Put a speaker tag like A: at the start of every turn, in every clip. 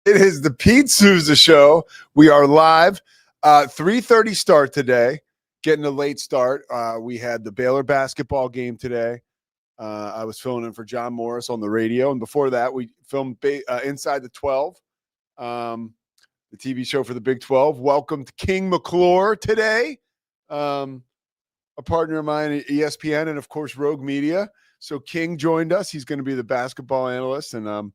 A: It is the Pete Sousa Show. We are live. 3:30 start today. Getting a late start. We had the Baylor basketball game today. I was filling in for John Morris on the radio, and before that, we filmed Inside the 12, the TV show for the Big 12. Welcome to King McClure today, a partner of mine at ESPN and of course Rogue Media. So King joined us. He's going to be the basketball analyst, and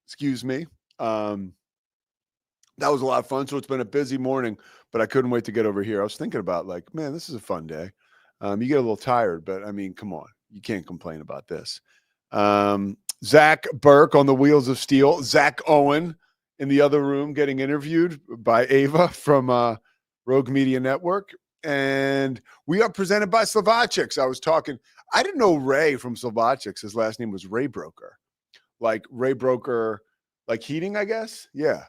A: excuse me. That was a lot of fun. So it's been a busy morning, but I couldn't wait to get over here. I was thinking about man, this is a fun day. You get a little tired, but I mean, come on, you can't complain about this. Zach Burke on the wheels of steel, Zach Owen in the other room getting interviewed by Ava from Rogue Media Network. And we are presented by Slovacics. I didn't know Ray from Slovacics. His last name was Ray Broker. Like Ray Broker, like heating, I guess. Yeah.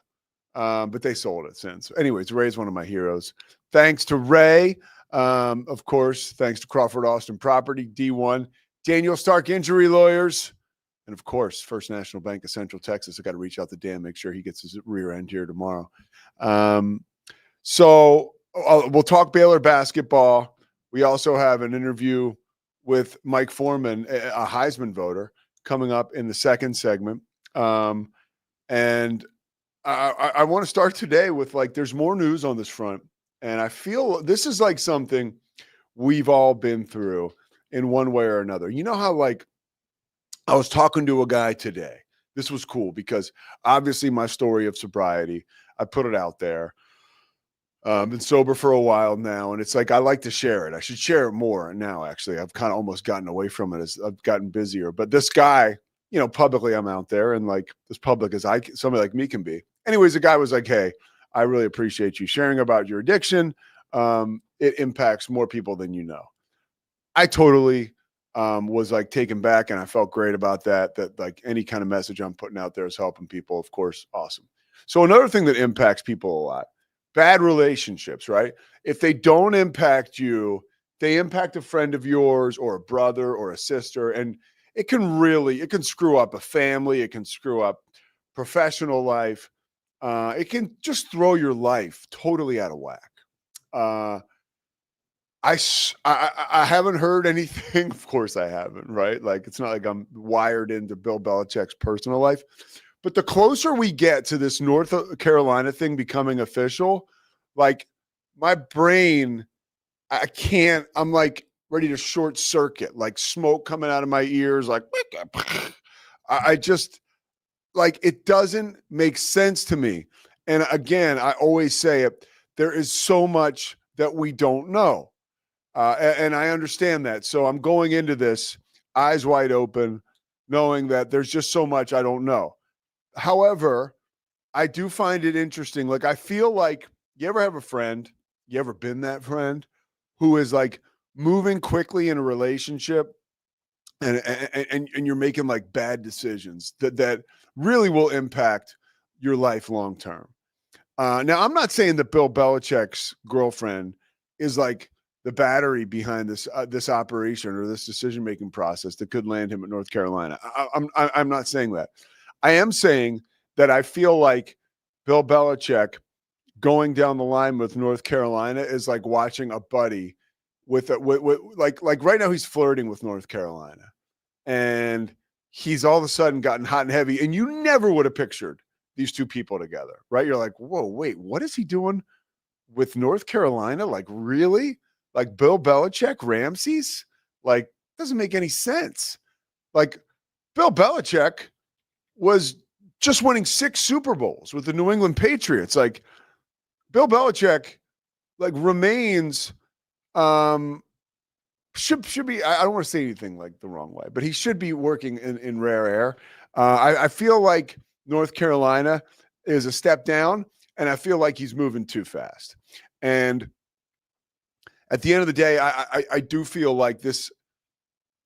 A: But they sold it since. Anyways, Ray's one of my heroes. Thanks to Ray. Of course, thanks to Crawford Austin Property, D1, Daniel Stark Injury Lawyers, and of course, First National Bank of Central Texas. I got to reach out to Dan, make sure he gets his rear end here tomorrow. So we'll talk Baylor basketball. We also have an interview with Mike Foreman, a Heisman voter, coming up in the second segment. And I want to start today with there's more news on this front. And I feel this is something we've all been through in one way or another. You know how I was talking to a guy today. This was cool because obviously my story of sobriety, I put it out there. Been sober for a while now, and it's I like to share it. I should share it more now, actually. I've kind of almost gotten away from it as I've gotten busier. But this guy, publicly I'm out there and as public as somebody like me can be. Anyways, the guy was like, hey, I really appreciate you sharing about your addiction. It impacts more people than you know. I totally was taken back, and I felt great about that any kind of message I'm putting out there is helping people. Of course, awesome. So another thing that impacts people a lot, bad relationships, right? If they don't impact you, they impact a friend of yours or a brother or a sister, and it can screw up a family. It can screw up professional life. It can just throw your life totally out of whack. I haven't heard anything. Of course I haven't, right? It's not like I'm wired into Bill Belichick's personal life. But the closer we get to this North Carolina thing becoming official, my brain, I'm ready to short circuit, smoke coming out of my ears, I just, it doesn't make sense to me. And again, I always say it, there is so much that we don't know. And I understand that. So I'm going into this eyes wide open, knowing that there's just so much I don't know. However, I do find it interesting. I feel you ever have a friend, you ever been that friend who is moving quickly in a relationship and you're making bad decisions that really will impact your life long term. Now, I'm not saying that Bill Belichick's girlfriend is the battery behind this operation or this decision-making process that could land him at North Carolina. I'm not saying that. I am saying that I feel Bill Belichick going down the line with North Carolina is watching a buddy with right now he's flirting with North Carolina, and he's all of a sudden gotten hot and heavy, and you never would have pictured these two people together, right? You're like, whoa, wait, what is he doing with North Carolina? Really? Bill Belichick, Ramses? Doesn't make any sense. Bill Belichick was just winning 6 Super Bowls with the New England Patriots. Bill Belichick, remains, should be, I don't want to say anything the wrong way, but he should be working in rare air. I feel North Carolina is a step down, and I feel he's moving too fast. And at the end of the day, I do feel this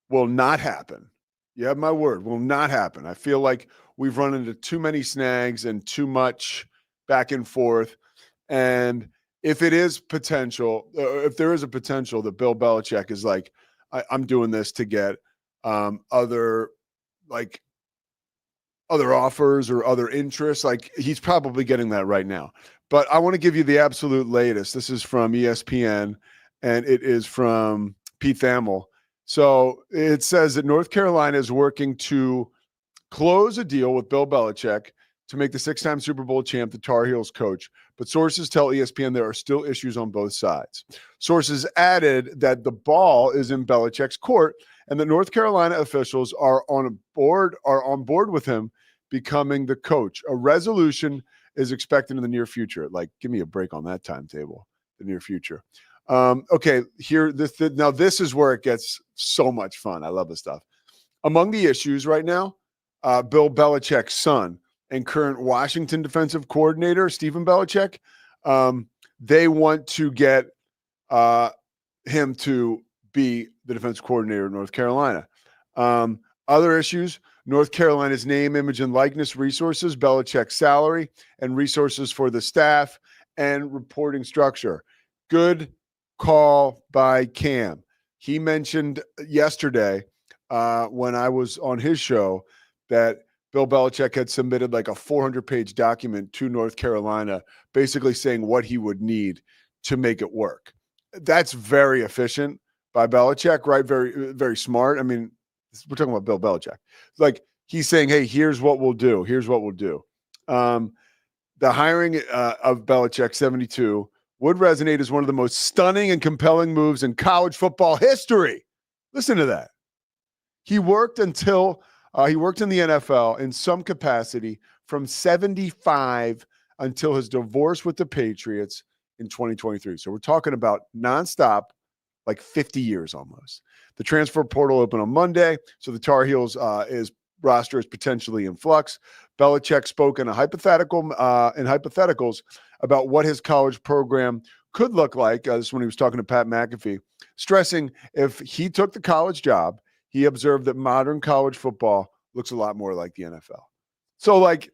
A: will not happen. You have my word, will not happen. I feel we've run into too many snags and too much back and forth. And if it is potential, if there is a potential that Bill Belichick is I'm doing this to get other other offers or other interests. Like he's probably getting that right now. But I want to give you the absolute latest. This is from ESPN, and it is from Pete Thamel. So it says that North Carolina is working to close a deal with Bill Belichick to make the six-time Super Bowl champ the Tar Heels coach. But sources tell ESPN there are still issues on both sides. Sources added that the ball is in Belichick's court and the North Carolina officials are on board with him becoming the coach. A resolution is expected in the near future. Like, give me a break on that timetable, the near future. Okay, now this is where it gets so much fun. I love this stuff. Among the issues right now, Bill Belichick's son and current Washington defensive coordinator, Stephen Belichick, they want to get him to be the defense coordinator in North Carolina. Other issues, North Carolina's name, image, and likeness resources, Belichick's salary, and resources for the staff and reporting structure. Good call by Cam. He mentioned yesterday when I was on his show that Bill Belichick had submitted like a 400-page document to North Carolina, basically saying what he would need to make it work. That's very efficient by Belichick, right? Very, very smart. I mean, we're talking about Bill Belichick. Like he's saying, hey, here's what we'll do. Here's what we'll do. The hiring of Belichick, 72, would resonate as one of the most stunning and compelling moves in college football history. Listen to that. He worked in the NFL in some capacity from 75 until his divorce with the Patriots in 2023. So we're talking about nonstop, like 50 years almost. The transfer portal opened on Monday, so the Tar Heels roster is potentially in flux. Belichick spoke in hypotheticals about what his college program could look like. This is when he was talking to Pat McAfee, stressing if he took the college job, he observed that modern college football looks a lot more like the NFL. So, like,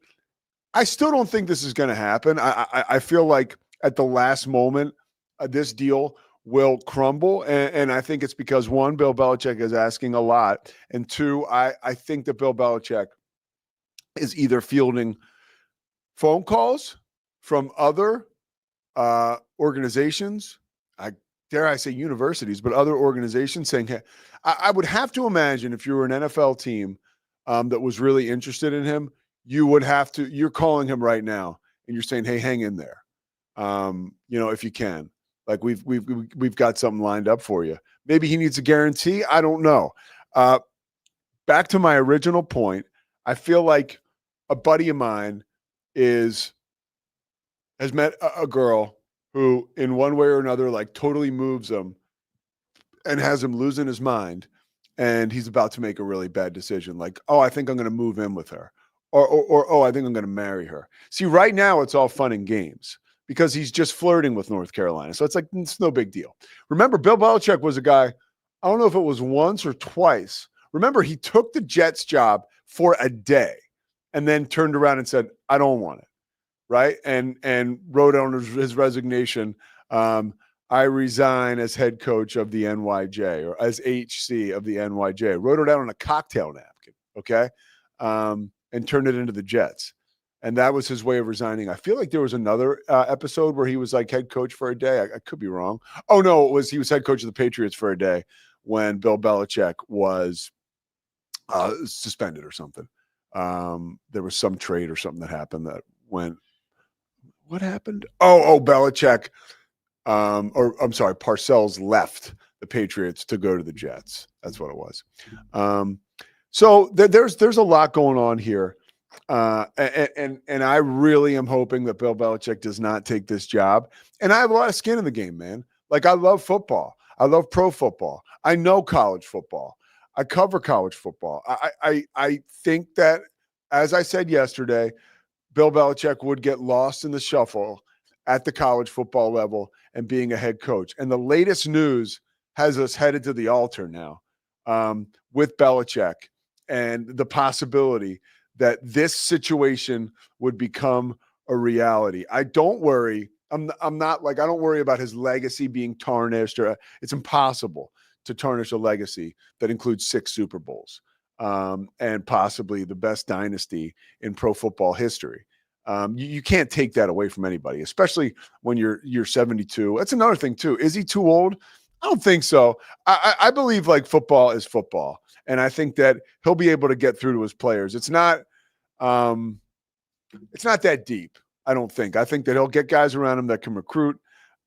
A: I still don't think this is going to happen. I feel like at the last moment, this deal will crumble. And I think it's because, one, Bill Belichick is asking a lot. And two, I think that Bill Belichick is either fielding phone calls from other organizations, dare I say universities, but other organizations saying, hey, I would have to imagine if you were an NFL team that was really interested in him, you're calling him right now and you're saying, hey, hang in there. If you can, like we've got something lined up for you. Maybe he needs a guarantee. I don't know. Back to my original point, I feel like a buddy of mine has met a girl who in one way or another, like totally moves him and has him losing his mind. And he's about to make a really bad decision. Like, oh, I think I'm going to move in with her. Or oh, I think I'm going to marry her. See, right now it's all fun and games because he's just flirting with North Carolina. So it's like, it's no big deal. Remember, Bill Belichick was a guy, I don't know if it was once or twice. Remember, he took the Jets job for a day and then turned around and said, I don't want it. Right. And wrote on his resignation, I resign as head coach of the NYJ or as HC of the NYJ. Wrote it out on a cocktail napkin. Okay. And turned it into the Jets. And that was his way of resigning. I feel like there was another episode where he was like head coach for a day. I could be wrong. Oh, no, he was head coach of the Patriots for a day when Bill Belichick was suspended or something. There was some trade or something that happened that went. What happened? Oh, Belichick. Parcells left the Patriots to go to the Jets. That's what it was. So there's a lot going on here. And I really am hoping that Bill Belichick does not take this job. And I have a lot of skin in the game, man. Like, I love football. I love pro football. I know college football. I cover college football. I think that, as I said yesterday, Bill Belichick would get lost in the shuffle at the college football level and being a head coach. And the latest news has us headed to the altar now with Belichick and the possibility that this situation would become a reality. I don't worry. I don't worry about his legacy being tarnished. It's impossible to tarnish a legacy that includes 6 Super Bowls. and possibly the best dynasty in pro football history. You can't take that away from anybody, especially when you're 72. That's another thing too. Is he too old? I don't think so. I believe like football is football, and I think that he'll be able to get through to his players. It's not that deep. I don't think. I think that he'll get guys around him that can recruit.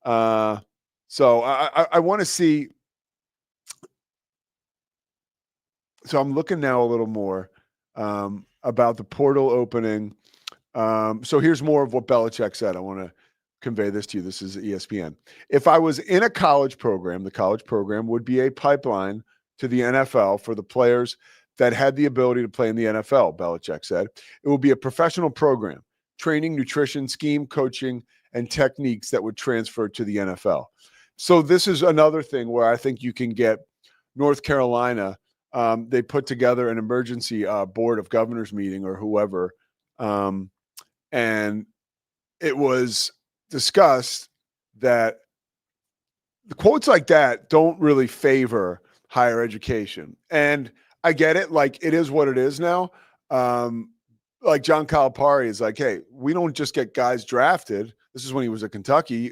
A: So I want to see. So I'm looking now a little more about the portal opening. So here's more of what Belichick said. I want to convey this to you. This is ESPN. If I was in a college program, the college program would be a pipeline to the NFL for the players that had the ability to play in the NFL, Belichick said. It will be a professional program, training, nutrition, scheme, coaching, and techniques that would transfer to the NFL. So this is another thing where I think you can get North Carolina. They put together an emergency board of governors meeting or whoever, and it was discussed that the quotes like that don't really favor higher education. And I get it. Like, it is what it is now. Like John Calipari is like, hey, we don't just get guys drafted. This is when he was at Kentucky,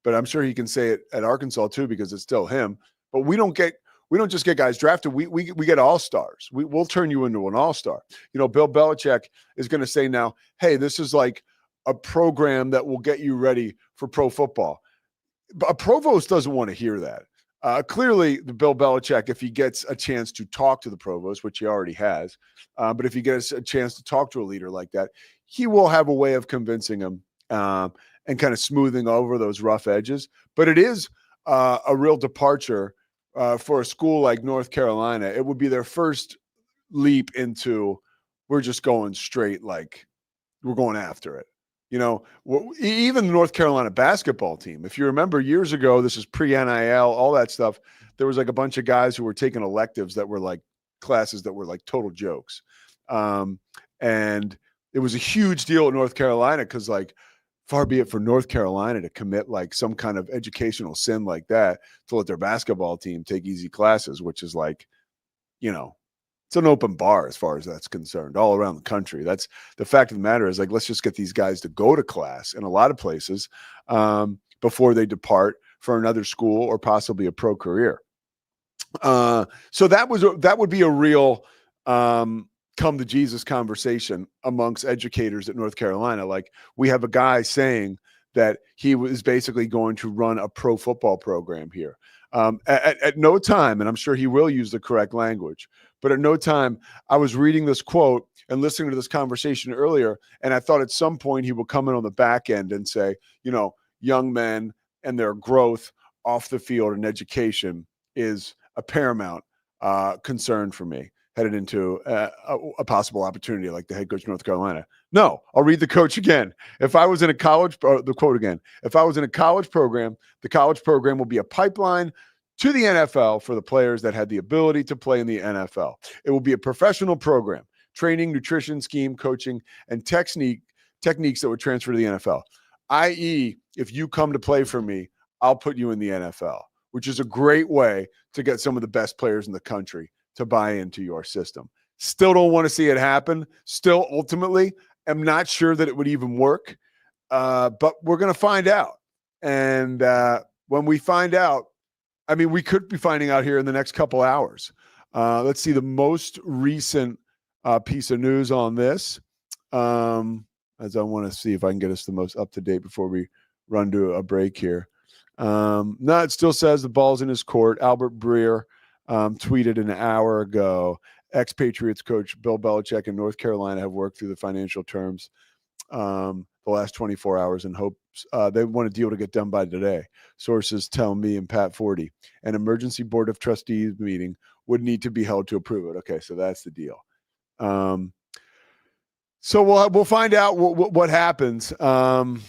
A: but I'm sure he can say it at Arkansas too, because it's still him. But we don't just get guys drafted. We get all-stars. We'll turn you into an all-star. You know, Bill Belichick is going to say now, hey, this is like a program that will get you ready for pro football. But a provost doesn't want to hear that. Clearly, the Bill Belichick, if he gets a chance to talk to the provost, which he already has, but if he gets a chance to talk to a leader like that, he will have a way of convincing him and kind of smoothing over those rough edges. But it is a real departure for a school like North Carolina. It would be their first leap into, we're just going straight, like we're going after it. You know, even the North Carolina basketball team, if you remember years ago, this is pre-NIL, all that stuff, there was like a bunch of guys who were taking electives that were like classes that were like total jokes. And it was a huge deal in North Carolina because, like, far be it for North Carolina to commit like some kind of educational sin like that to let their basketball team take easy classes, which is like, you know, it's an open bar as far as that's concerned all around the country. That's the fact of the matter is, like, let's just get these guys to go to class in a lot of places before they depart for another school or possibly a pro career. So that would be a real come to Jesus conversation amongst educators at North Carolina. Like, we have a guy saying that he was basically going to run a pro football program here. At no time, and I'm sure he will use the correct language, but at no time, I was reading this quote and listening to this conversation earlier, and I thought at some point he will come in on the back end and say, you know, young men and their growth off the field and education is a paramount concern for me headed into a possible opportunity like the head coach of North Carolina. No, I'll read the coach again. If I was in a college, the quote again, if I was in a college program, the college program will be a pipeline to the NFL for the players that had the ability to play in the NFL. It will be a professional program, training, nutrition, scheme, coaching, and techniques that would transfer to the NFL. I.e., if you come to play for me, I'll put you in the NFL, which is a great way to get some of the best players in the country to buy into your system. Still don't want to see it happen. Still, ultimately, am not sure that it would even work, but we're going to find out. And when we find out, I mean, we could be finding out here in the next couple hours. Let's see the most recent piece of news on this, as I want to see if I can get us the most up-to-date before we run to a break here. No, it still says the ball's in his court. Albert Breer tweeted an hour ago, ex-Patriots coach Bill Belichick in North Carolina have worked through the financial terms the last 24 hours in hopes they want a deal to get done by today. Sources tell me and Pat Forty. An emergency board of trustees meeting would need to be held to approve it. Okay, so that's the deal. So we'll find out what happens. I'm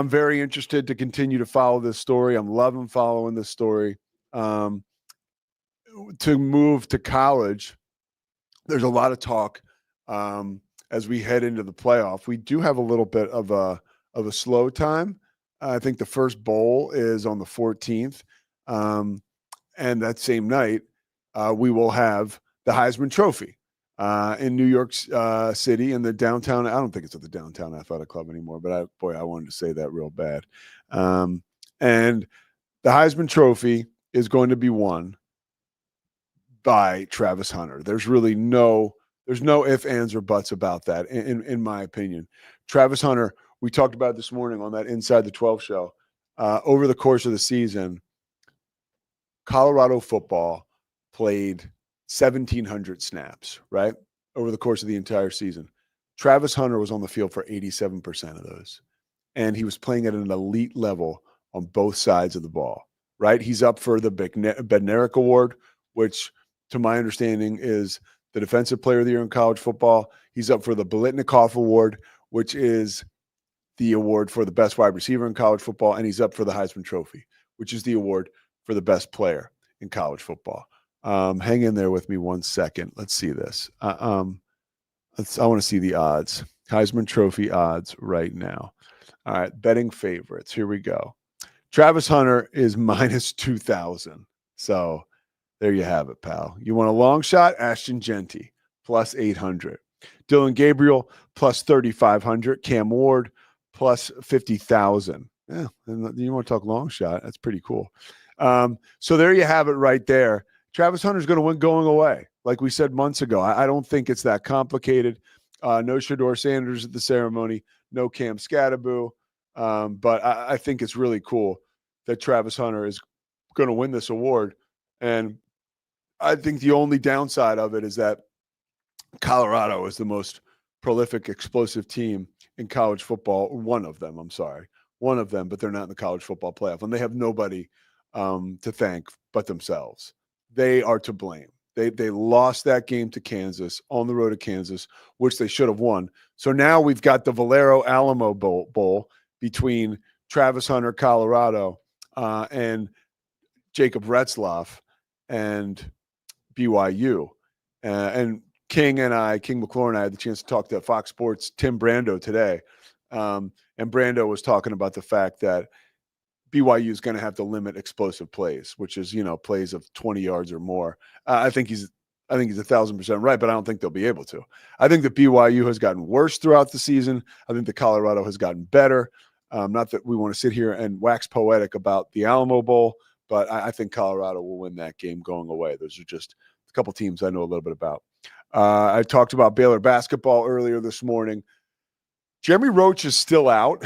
A: very interested to continue to follow this story. I'm loving following this story. To move to college, there's a lot of talk as we head into the playoff. We do have a little bit of a slow time. I think the first bowl is on the 14th, and that same night we will have the Heisman Trophy. in New York City in the downtown. I don't think it's at the Downtown Athletic Club anymore, but I wanted to say that real bad. And the Heisman Trophy is going to be won by Travis Hunter. There's no ifs, ands, or buts about that, in my opinion. Travis Hunter, we talked about this morning on that Inside the 12 show. Over the course of the season, Colorado football played 1,700 snaps, right? Over the course of the entire season. Travis Hunter was on the field for 87% of those. And he was playing at an elite level on both sides of the ball, right? He's up for the Bednarik Award, which, to my understanding, is the Defensive Player of the Year in college football. He's up for the Biletnikoff Award, which is the award for the best wide receiver in college football. And he's up for the Heisman Trophy, which is the award for the best player in college football. Hang in there with me 1 second. Let's see this. I want to see the odds. Heisman Trophy odds right now. All right, betting favorites. Here we go. Travis Hunter is minus 2,000. So there you have it, pal. You want a long shot? Ashton Genty, plus 800. Dylan Gabriel, plus 3,500. Cam Ward, plus 50,000. Yeah, and you want to talk long shot? That's pretty cool. So there you have it right there. Travis Hunter's going to win going away. Like we said months ago, I don't think it's that complicated. No Shedeur Sanders at the ceremony, no Cam Scatteraboo. But I think it's really cool that Travis Hunter is going to win this award. And I think the only downside of it is that Colorado is the most prolific, explosive team in college football. One of them, but they're not in the college football playoff. And they have nobody to thank but themselves. They are to blame. They lost that game to Kansas on the road to Kansas, which they should have won. So now we've got the Valero Alamo Bowl between Travis Hunter, Colorado, and Jacob Retzlaff and BYU. And King McClure and I had the chance to talk to Fox Sports' Tim Brando today. And Brando was talking about the fact that BYU is going to have to limit explosive plays, which is, plays of 20 yards or more. I think he's 1,000% right, but I don't think they'll be able to. I think that BYU has gotten worse throughout the season. I think that Colorado has gotten better. Not that we want to sit here and wax poetic about the Alamo Bowl, but I think Colorado will win that game going away. Those are just a couple teams I know a little bit about. I talked about Baylor basketball earlier this morning. Jeremy Roach is still out.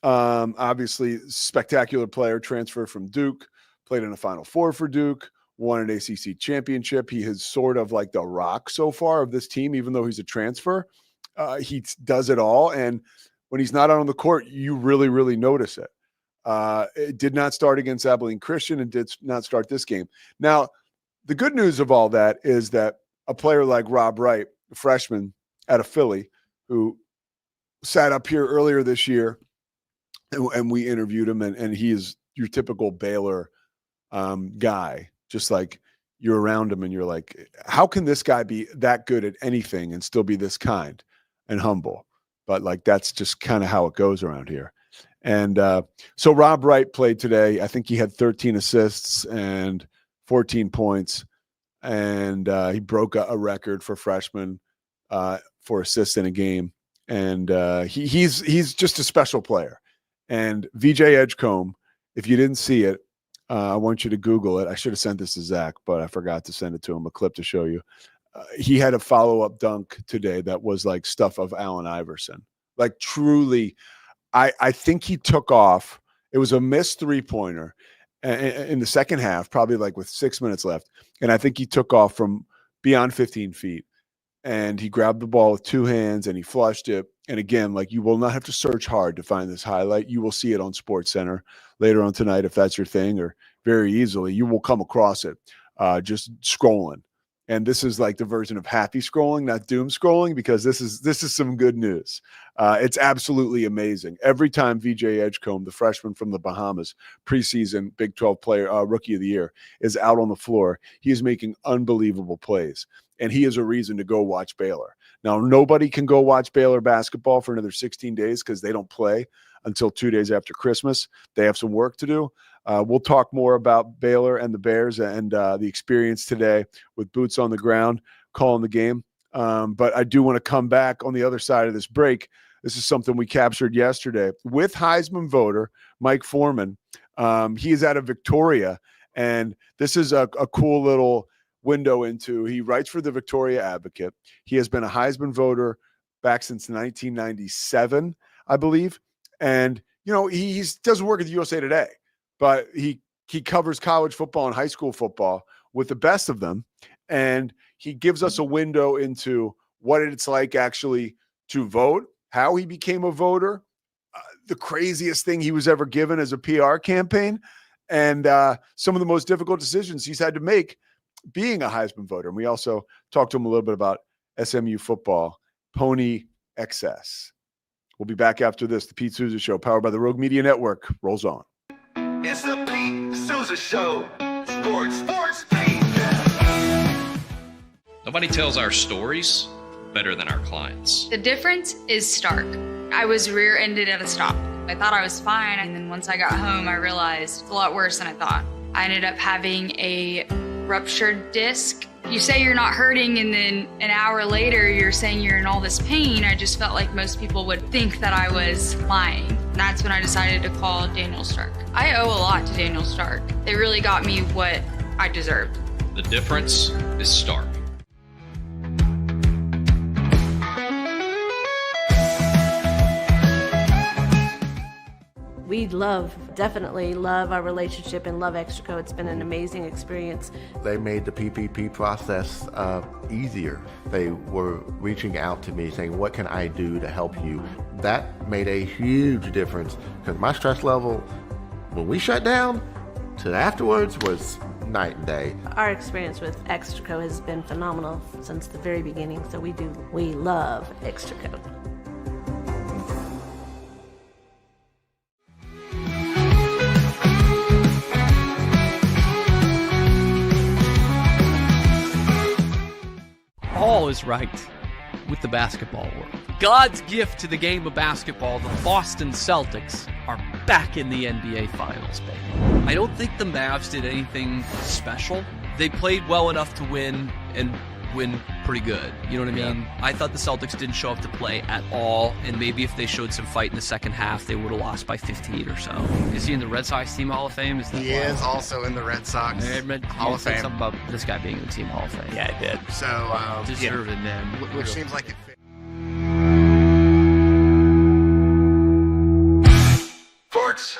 A: Obviously, spectacular player, transferred from Duke, played in a Final Four for Duke, won an ACC championship. He is sort of like the rock so far of this team, even though he's a transfer. He does it all. And when he's not out on the court, you really, really notice it. It did not start against Abilene Christian and did not start this game. Now, the good news of all that is that a player like Rob Wright, a freshman out of Philly, who sat up here earlier this year, and we interviewed him, and he is your typical Baylor guy. Just like you're around him and you're like, how can this guy be that good at anything and still be this kind and humble? But like, that's just kind of how it goes around here. And so Rob Wright played today. I think he had 13 assists and 14 points. And he broke a record for freshmen for assists in a game. And he's just a special player. And VJ Edgecombe, if you didn't see it, I want you to Google it. I should have sent this to Zach, but I forgot to send it to him, a clip to show you. He had a follow-up dunk today that was like stuff of Allen Iverson. Like truly, I think he took off. It was a missed three-pointer in the second half, probably like with 6 minutes left. And I think he took off from beyond 15 feet. And he grabbed the ball with two hands and he flushed it. And again, like, you will not have to search hard to find this highlight. You will see it on SportsCenter later on tonight if that's your thing, or very easily. You will come across it just scrolling. And this is like the version of happy scrolling, not doom scrolling, because this is some good news. It's absolutely amazing. Every time VJ Edgecombe, the freshman from the Bahamas, preseason Big 12 player, Rookie of the Year, is out on the floor, he is making unbelievable plays. And he is a reason to go watch Baylor. Now, nobody can go watch Baylor basketball for another 16 days because they don't play until 2 days after Christmas. They have some work to do. We'll talk more about Baylor and the Bears and the experience today with boots on the ground calling the game But I do want to come back on the other side of this break. This is something we captured yesterday with Heisman voter Mike Foreman. He is out of Victoria, and this is a cool little window into. He writes for the Victoria Advocate. He has been a Heisman voter back since 1997, I believe. And, he doesn't work at the USA Today, but he covers college football and high school football with the best of them. And he gives us a window into what it's like actually to vote, how he became a voter, the craziest thing he was ever given as a PR campaign, and some of the most difficult decisions he's had to make being a Heisman voter. And we also talked to him a little bit about SMU football, Pony XS. We'll be back after this. The Pete Sousa Show, powered by the Rogue Media Network, rolls on.
B: It's the Pete Sousa Show. Sports, Pete.
C: Nobody tells our stories better than our clients.
D: The difference is stark. I was rear-ended at a stop. I thought I was fine, and then once I got home, I realized it's a lot worse than I thought. I ended up having a ruptured disc. You say you're not hurting, and then an hour later, you're saying you're in all this pain. I just felt like most people would think that I was lying. And that's when I decided to call Daniel Stark. I owe a lot to Daniel Stark. They really got me what I deserved.
C: The difference is stark.
E: We definitely love our relationship and love Extraco. It's been an amazing experience.
F: They made the PPP process easier. They were reaching out to me saying, what can I do to help you? That made a huge difference because my stress level, when we shut down, to afterwards was night and day.
E: Our experience with Extraco has been phenomenal since the very beginning, so we love Extraco.
G: All is right with the basketball world. God's gift to the game of basketball, the Boston Celtics are back in the NBA Finals, baby. I don't think the Mavs did anything special. They played well enough to win and win pretty good. You know what I mean? Yeah. I thought the Celtics didn't show up to play at all, and maybe if they showed some fight in the second half, they would have lost by 15 or so. Is he in the Red Sox Team Hall of Fame?
H: He is also in the Red Sox Hall of Fame.
G: Something about this guy being in the Team Hall of Fame.
H: Yeah, I did. So,
G: deserved it, man.
H: Which seems like it fit.
B: Sports.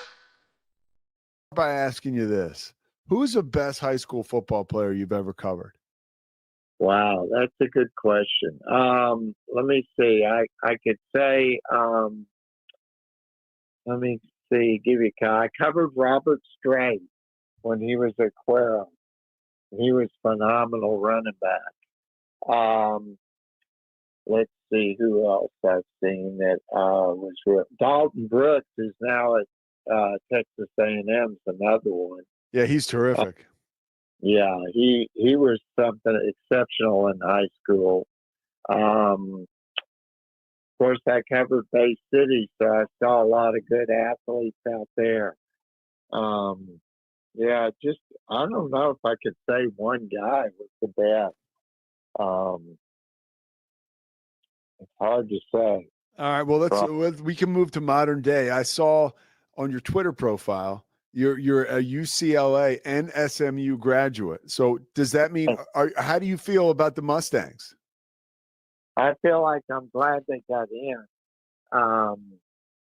A: By asking you this, who's the best high school football player you've ever covered?
I: Wow, that's a good question. Let me see. I could say, I covered Robert Stray when he was at Cuero. He was phenomenal running back. Let's see who else I've seen that was real. Dalton Brooks is now at Texas A&M's another one.
A: Yeah, he's terrific.
I: Yeah, he was something exceptional in high school. Of course, I covered Bay City, so I saw a lot of good athletes out there. I don't know if I could say one guy was the best. It's hard to say.
A: All right, well, we can move to modern day. I saw on your Twitter profile, you're a UCLA and SMU graduate. So does that mean, how do you feel about the Mustangs?
I: I feel like I'm glad they got in. I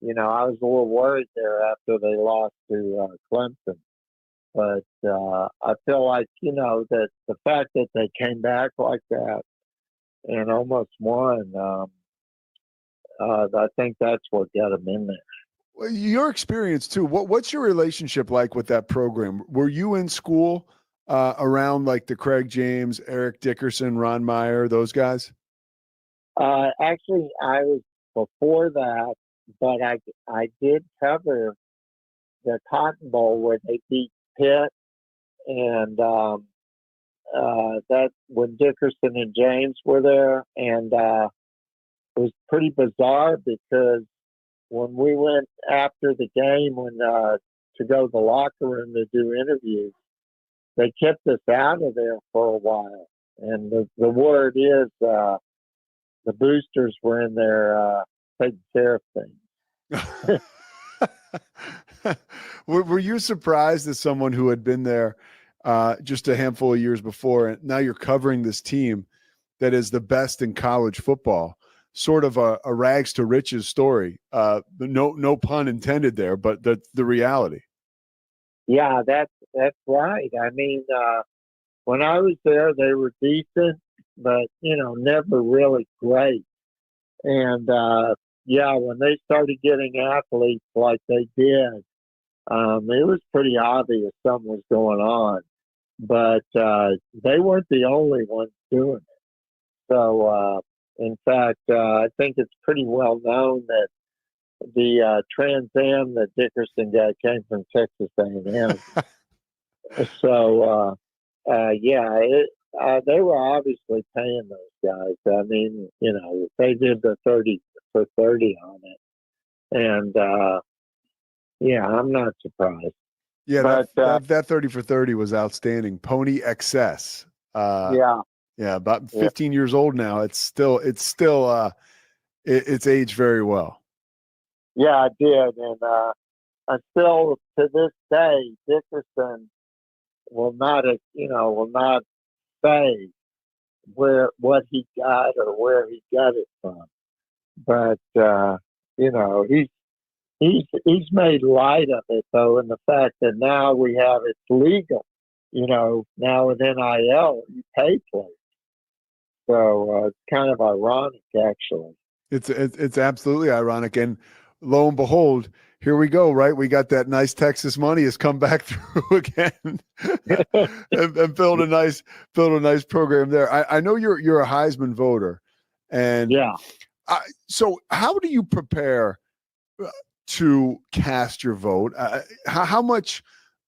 I: was a little worried there after they lost to Clemson. But I feel like, that the fact that they came back like that and almost won, I think that's what got them in there.
A: Well, your experience too. What's your relationship like with that program? Were you in school around like the Craig James, Eric Dickerson, Ron Meyer, those guys?
I: Actually, I was before that, but I did cover the Cotton Bowl where they beat Pitt, and that when Dickerson and James were there, and it was pretty bizarre because when we went after the game, to go to the locker room to do interviews, they kept us out of there for a while. And the word is the boosters were in there taking care of things.
A: Were you surprised as someone who had been there just a handful of years before, and now you're covering this team that is the best in college football, sort of a rags to riches story? No pun intended there, but the reality.
I: Yeah, that's right. I mean, when I was there, they were decent, but never really great. And yeah, when they started getting athletes like they did, it was pretty obvious something was going on. But they weren't the only ones doing it. So, in fact, I think it's pretty well known that the Trans Am that Dickerson got came from Texas A&M. So, yeah, they were obviously paying those guys. I mean, they did the 30 for 30 on it. And, yeah, I'm not surprised.
A: Yeah,
I: but,
A: that 30 for 30 was outstanding. Pony XS.
I: Yeah.
A: Yeah, about 15 years old now. It's aged very well.
I: Yeah, it did. And still to this day, Dickerson will not say what he got or where he got it from. But he's made light of it though, and the fact that now we have it's legal. Now with NIL, you pay for it. So it's kind of ironic, actually.
A: It's absolutely ironic, and lo and behold, here we go. Right, we got that nice Texas money has come back through again, and build a nice program there. I know you're a Heisman voter, and
I: yeah.
A: So how do you prepare to cast your vote? How much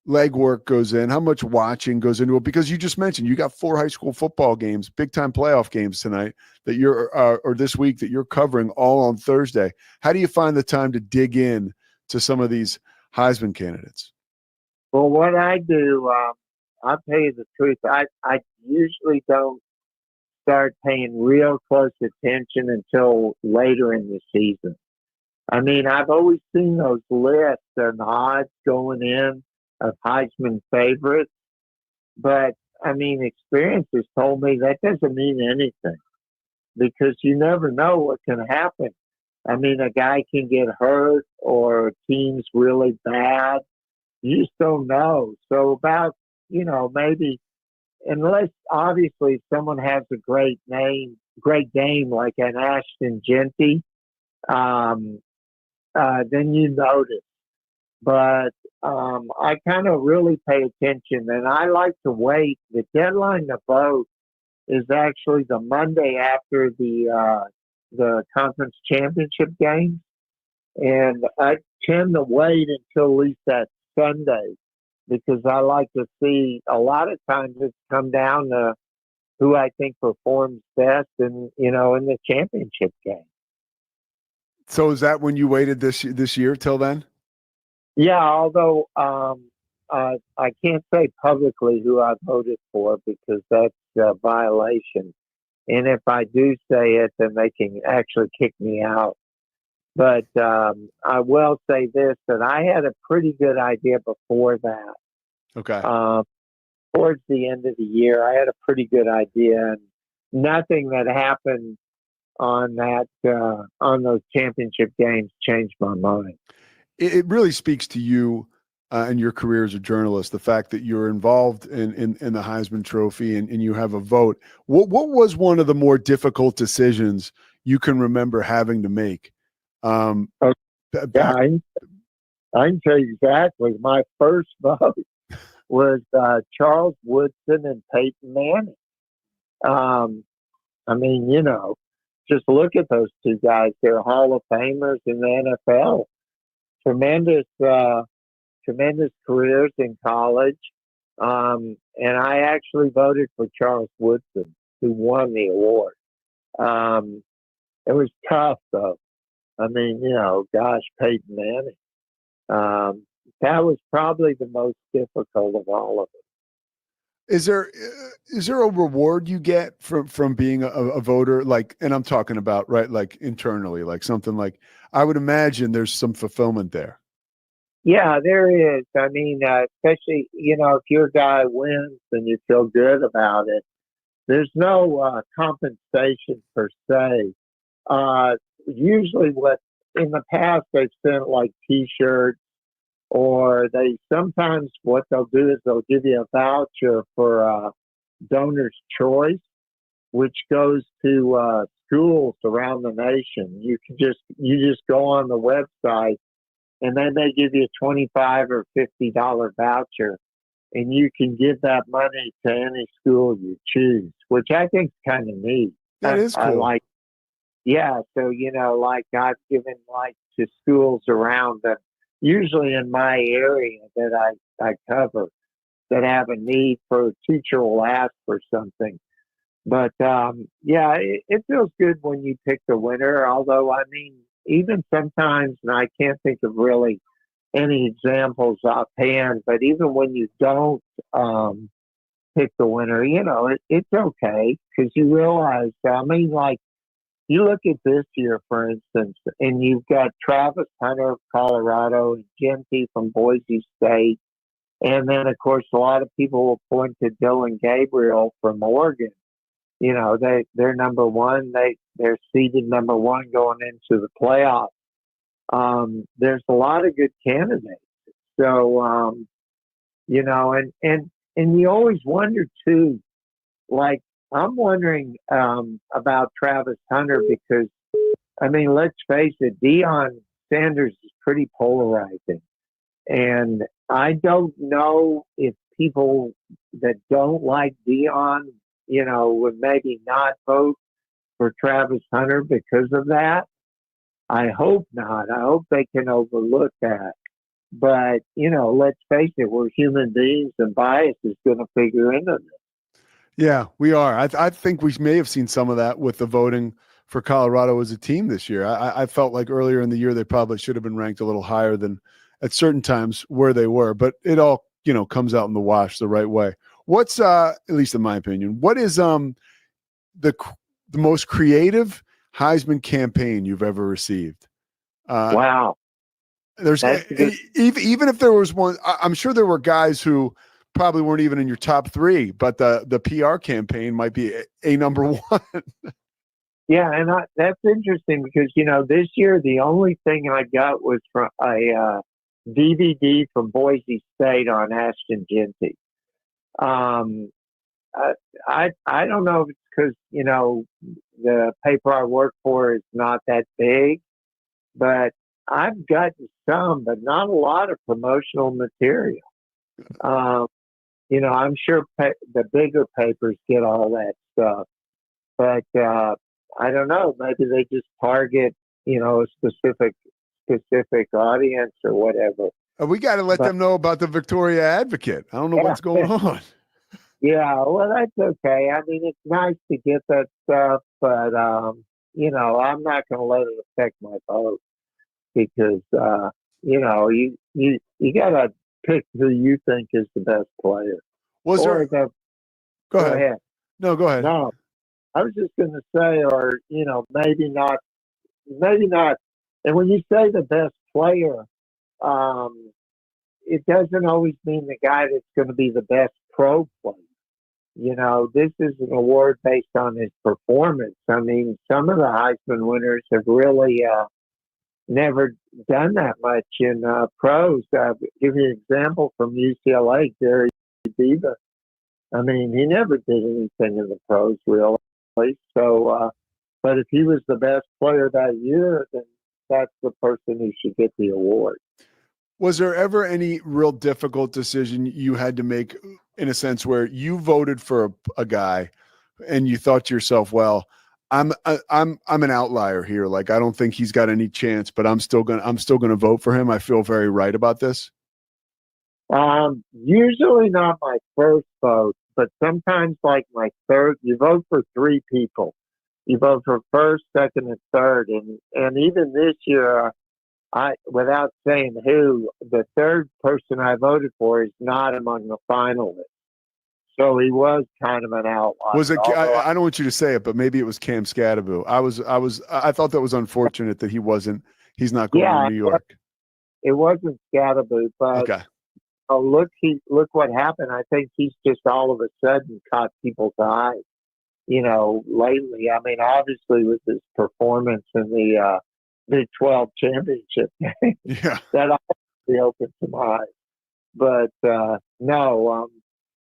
A: legwork goes in? How much watching goes into it? Because you just mentioned you got 4 high school football games, big time playoff games tonight that you're or this week that you're covering all on Thursday. How do you find the time to dig in to some of these Heisman candidates?
I: Well, what I do, I'll tell you the truth. I usually don't start paying real close attention until later in the season. I mean, I've always seen those lists and odds going in of Heisman favorites, but I mean, experience has told me that doesn't mean anything because you never know what can happen. I mean, a guy can get hurt or a team's really bad. You just don't know. So about, maybe unless obviously someone has a great game like an Ashton Genty, then you notice. But I kind of really pay attention, and I like to wait. The deadline to vote is actually the Monday after the conference championship game, and I tend to wait until at least that Sunday because I like to see. A lot of times it's come down to who I think performs best in the championship game.
A: So is that when you waited this year till then?
I: Yeah, although I can't say publicly who I voted for because that's a violation. And if I do say it, then they can actually kick me out. But I will say this, that I had a pretty good idea before that.
A: Okay.
I: Towards the end of the year, I had a pretty good idea. And nothing that happened on those championship games changed my mind.
A: It really speaks to you and your career as a journalist, the fact that you're involved in the Heisman Trophy and you have a vote. What was one of the more difficult decisions you can remember having to make?
I: Yeah, I can tell you exactly. My first vote was Charles Woodson and Peyton Manning. I mean, just look at those two guys. They're Hall of Famers in the NFL. Tremendous careers in college. And I actually voted for Charles Woodson, who won the award. It was tough, though. I mean, Peyton Manning. That was probably the most difficult of all of it.
A: Is there a reward you get from being a voter? Like, and I'm talking about, right, like internally, like something like, I would imagine there's some fulfillment there.
I: Yeah, there is. I mean, especially, if your guy wins and you feel good about it, there's no compensation per se. Usually what in the past they've sent like t-shirts, or they sometimes what they'll do is they'll give you a voucher for donor's choice, which goes to schools around the nation. You just go on the website, and then they give you a $25 or $50 voucher, and you can give that money to any school you choose, which I think is kind of neat.
A: That is cool.
I: I like. Yeah, so like I've given like to schools around them, usually in my area that I cover, that have a need for a teacher will ask for something. But yeah, it feels good when you pick the winner. Although I mean, even sometimes, and I can't think of really any examples offhand, but even when you don't pick the winner, it's okay because you realize. I mean, like. You look at this year, for instance, and you've got Travis Hunter of Colorado and Genty from Boise State. And then, of course, a lot of people will point to Dylan Gabriel from Oregon. They're number one. They're seeded number one going into the playoffs. There's a lot of good candidates. So, and you always wonder, too, like, I'm wondering about Travis Hunter because, I mean, let's face it, Deion Sanders is pretty polarizing. And I don't know if people that don't like Deion, would maybe not vote for Travis Hunter because of that. I hope not. I hope they can overlook that. But, let's face it, we're human beings and bias is going to figure into this.
A: Yeah, we are. I think we may have seen some of that with the voting for Colorado as a team this year. I felt like earlier in the year they probably should have been ranked a little higher than at certain times where they were, but it all comes out in the wash the right way. What's at least in my opinion, what is the most creative Heisman campaign you've ever received?
I: Wow.
A: There's even if there was one, I'm sure there were guys who probably weren't even in your top three, but the PR campaign might be a number one.
I: Yeah, and that's interesting because this year the only thing I got was from a DVD from Boise State on Ashton Genty. I don't know if it's because the paper I work for is not that big, but I've gotten some, but not a lot of promotional material. I'm sure the bigger papers get all that stuff, but I don't know. Maybe they just target, a specific audience or whatever.
A: We got to let them know about the Victoria Advocate. I don't know what's going on.
I: Yeah, well, that's okay. I mean, it's nice to get that stuff, but I'm not going to let it affect my vote because you got to pick who you think is the best player.
A: Go ahead. No, go ahead.
I: No, I was just going to say, or maybe not. And when you say the best player, it doesn't always mean the guy that's going to be the best pro player. This is an award based on his performance. I mean, some of the Heisman winners have really never done that much in pros. I'll give you an example from UCLA, Gary Diva. I mean, he never did anything in the pros, really. So, but if he was the best player that year, then that's the person who should get the award.
A: Was there ever any real difficult decision you had to make, in a sense, where you voted for a guy and you thought to yourself, well, I'm an outlier here. Like, I don't think he's got any chance, but I'm still gonna vote for him. I feel very right about this.
I: Usually not my first vote, but sometimes like my third. You vote for three people. You vote for first, second, and third, and even this year, without saying who, the third person I voted for is not among the finalists. So he was kind of an outlier.
A: Was it?
I: although
A: I don't want you to say it, but maybe it was Cam Scadaboo. I thought that was unfortunate that he wasn't. He's not going
I: yeah,
A: to New York.
I: it wasn't Scatterboot, but
A: Okay.
I: look what happened. I think he's just all of a sudden caught people's eyes. Lately. I mean, obviously with his performance in the Big 12 championship game,
A: Yeah.
I: that obviously opened some eyes. But no,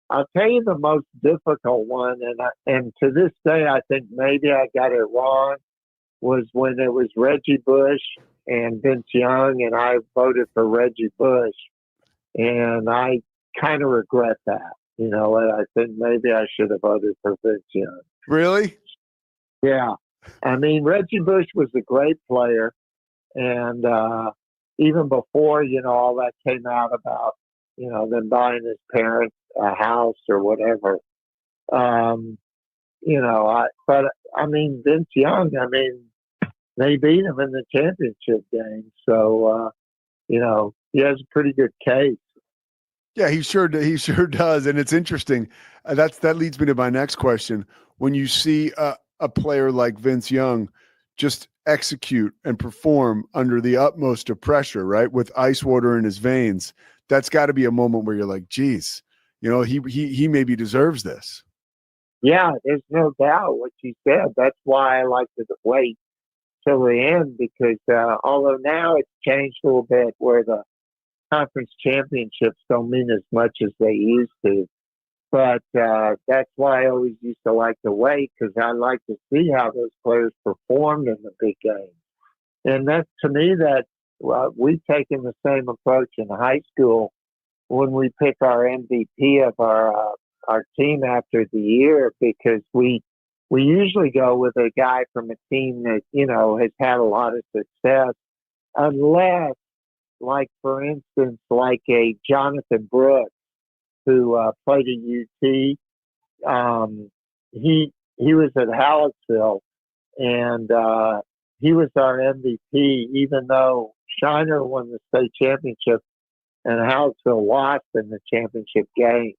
I: I'll tell you the most difficult one, and to this day I think maybe I got it wrong, was when it was Reggie Bush and Vince Young, and I voted for Reggie Bush, and I kind of regret that. And I think maybe I should have voted for Vince Young.
A: Really?
I: Yeah. I mean, Reggie Bush was a great player, and even before all that came out about them buying his parents a house or whatever. But I mean, Vince Young, I mean, they beat him in the championship game. So, he has a pretty good case.
A: Yeah, he sure does. And it's interesting. That leads me to my next question. When you see a player like Vince Young just execute and perform under the utmost of pressure, right, with ice water in his veins, that's got to be a moment where you're like, geez, he maybe deserves this.
I: Yeah, there's no doubt what you said. That's why I like to wait till the end, because although now it's changed a little bit where the conference championships don't mean as much as they used to. But that's why I always used to like to wait, because I like to see how those players performed in the big game. And that's, to me, that we've taken the same approach in high school when we pick our MVP of our team after the year, because we usually go with a guy from a team that, has had a lot of success, unless, like, for instance, like a Jonathan Brooks, who played at UT. He was at Hallettsville, and he was our MVP, even though Shiner won the state championship and Hallettsville lost in the championship game.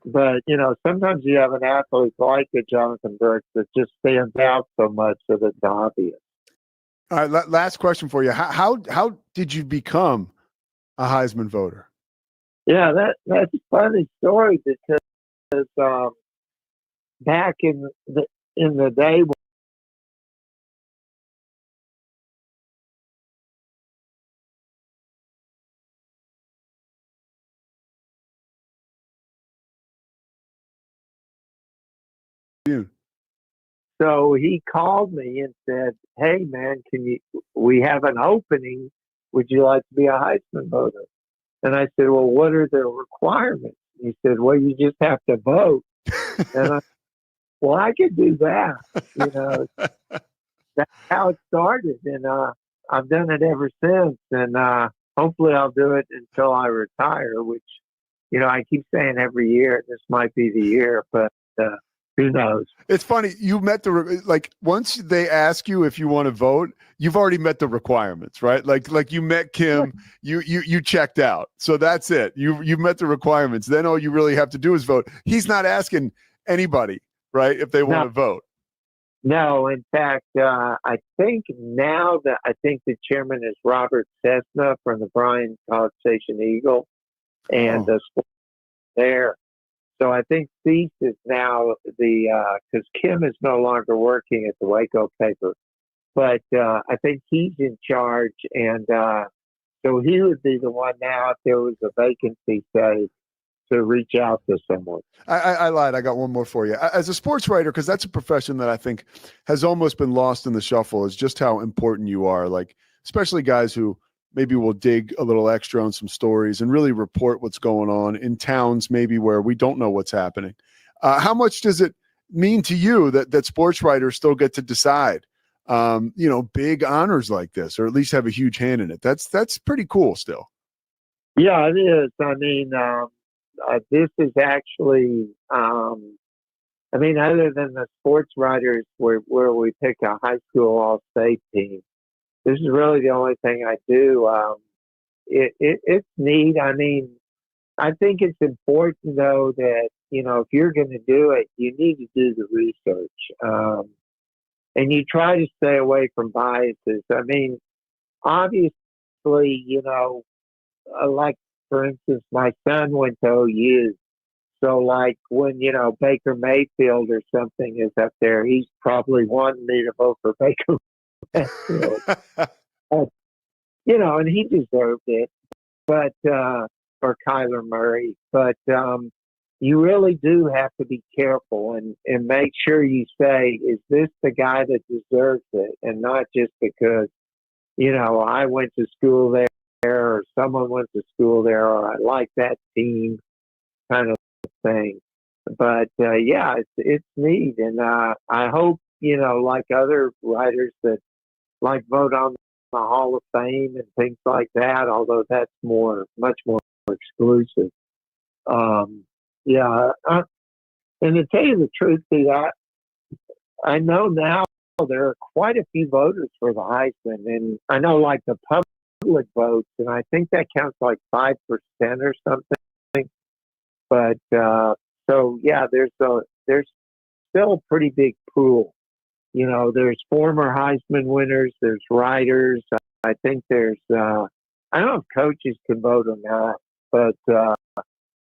I: But, sometimes you have an athlete like a Jonathan Brooks that just stands out so much that it's obvious.
A: All right, last question for you. How did you become a Heisman voter?
I: Yeah, that's a funny story, because back in the day So he called me and said, "Hey man, we have an opening. Would you like to be a Heisman voter?" And I said, "Well, what are the requirements?" He said, "Well, you just have to vote." And I could do that. That's how it started. And I've done it ever since. And hopefully I'll do it until I retire, which, I keep saying every year, this might be the year, but who knows?
A: It's funny. You met once they ask you if you want to vote, you've already met the requirements, right? Like you met Kim, you checked out. So that's it. You've met the requirements. Then all you really have to do is vote. He's not asking anybody, right, if they want to vote.
I: No, in fact, I think the chairman is Robert Cessna from the Bryan College Station Eagle, and the sports there. So I think Cease is now because Kim is no longer working at the Waco paper, but I think he's in charge, and so he would be the one now if there was a vacancy, say, to reach out to someone.
A: I lied. I got one more for you. As a sports writer, because that's a profession that I think has almost been lost in the shuffle, is just how important you are. Like, especially guys who maybe will dig a little extra on some stories and really report what's going on in towns maybe where we don't know what's happening. How much does it mean to you that sports writers still get to decide, big honors like this, or at least have a huge hand in it? That's pretty cool still.
I: Yeah, it is. I mean, this is actually, other than the sports writers where we pick a high school all-state team, this is really the only thing I do. It's neat. I mean, I think it's important, though, that, if you're going to do it, you need to do the research. And you try to stay away from biases. I mean, obviously, like, for instance, my son went to OU. So, like, when, Baker Mayfield or something is up there, he's probably wanting me to vote for Baker Mayfield. And he deserved it. But, or Kyler Murray. But you really do have to be careful and make sure you say, is this the guy that deserves it? And not just because, I went to school there or someone went to school there or I like that team kind of thing. But, yeah, it's neat. And I hope, like other writers that like vote on the Hall of Fame and things like that, although that's much more exclusive. Yeah, and to tell you the truth, I know now there are quite a few voters for the Heisman, and I know like the public votes, and I think that counts like 5% or something. But so yeah, there's still a pretty big pool. There's former Heisman winners, there's writers. I think there's I don't know if coaches can vote or not, but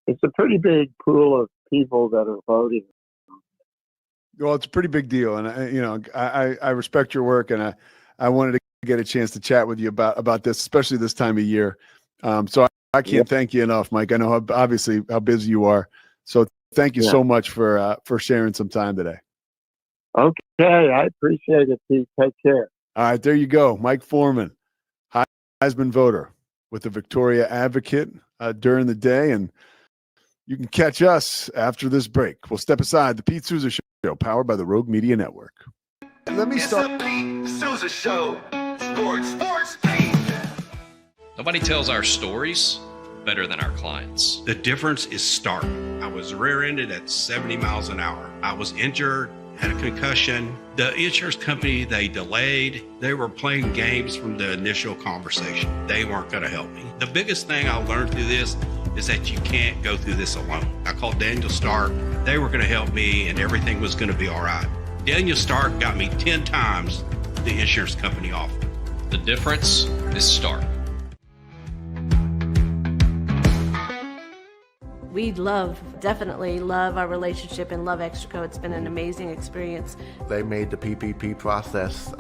I: it's a pretty big pool of people that are voting.
A: Well, it's a pretty big deal, and I respect your work, and I wanted to get a chance to chat with you about this, especially this time of year. So I can't thank you enough, Mike. I know obviously how busy you are, so thank you so much for sharing some time today.
I: Okay, I appreciate it, Pete. Take care.
A: All right, there you go, Mike Foreman, Heisman voter with the Victoria Advocate during the day, and you can catch us after this break. We'll step aside. The Pete Sousa Show, powered by the Rogue Media Network. Let me start.
B: It's the Pete Sousa Show. Sports, Pete.
C: Nobody tells our stories better than our clients.
J: The difference is stark. I was rear-ended at 70 miles an hour. I was injured, had a concussion. The insurance company, they delayed. They were playing games from the initial conversation. They weren't going to help me. The biggest thing I learned through this is that you can't go through this alone. I called Daniel Stark. They were going to help me and everything was going to be all right. Daniel Stark got me 10 times the insurance company offered.
C: The difference is stark.
E: We definitely love our relationship and love Extraco. It's been an amazing experience.
F: They made the PPP process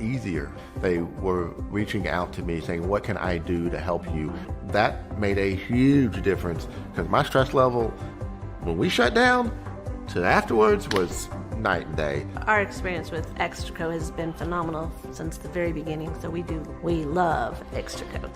F: easier. They were reaching out to me saying, what can I do to help you? That made a huge difference because my stress level, when we shut down, to afterwards was night and day.
E: Our experience with Extraco has been phenomenal since the very beginning, so we love Extraco.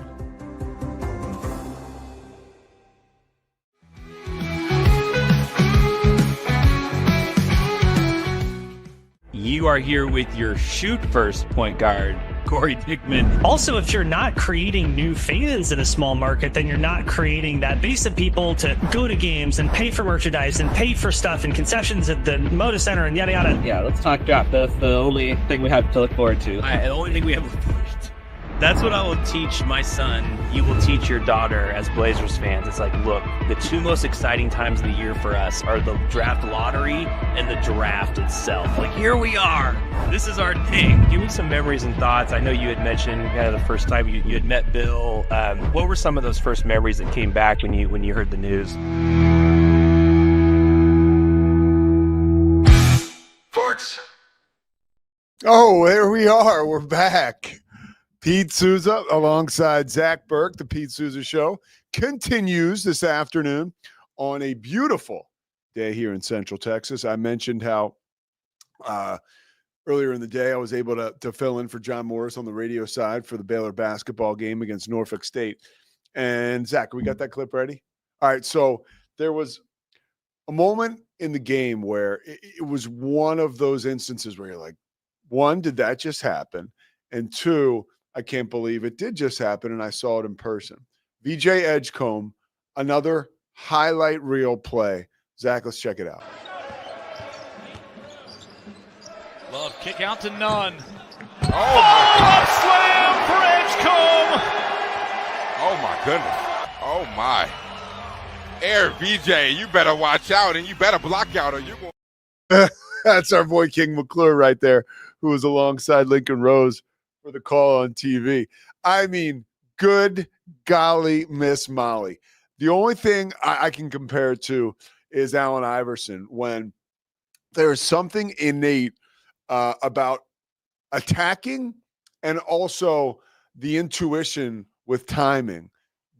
K: You are here with your shoot first point guard, Corey Dickman.
L: Also, if you're not creating new fans in a small market, then you're not creating that base of people to go to games and pay for merchandise and pay for stuff and concessions at the Moda Center and yada yada.
K: Yeah, let's talk draft. That's the only thing we have to look forward to.
L: The only thing we have to look forward to.
K: That's what I will teach my son. You will teach your daughter as Blazers fans. It's like, look, the two most exciting times of the year for us are the draft lottery and the draft itself. Like, here we are. This is our thing. Give me some memories and thoughts. I know you had mentioned the first time you had met Bill. What were some of those first memories that came back when you heard the news?
B: Sports.
A: Oh, here we are. We're back. Pete Sousa alongside Zach Burke. The Pete Sousa Show continues this afternoon on a beautiful day here in Central Texas. I mentioned how earlier in the day I was able to fill in for John Morris on the radio side for the Baylor basketball game against Norfolk State. And Zach, we got that clip ready? All right, so there was a moment in the game where it was one of those instances where you're like, one, did that just happen? And two, I can't believe it did just happen, and I saw it in person. VJ Edgecombe, another highlight reel play. Zach, let's check it out.
M: Love kick out to Nunn. Oh, slam for Edgecombe.
N: Oh, my goodness. Oh, my. Air VJ, you better watch out and you better block out or you will.
A: That's our boy King McClure right there, who was alongside Lincoln Rose for the call on TV. I mean, good golly, Miss Molly. The only thing I can compare it to is Allen Iverson, when there is something innate about attacking and also the intuition with timing.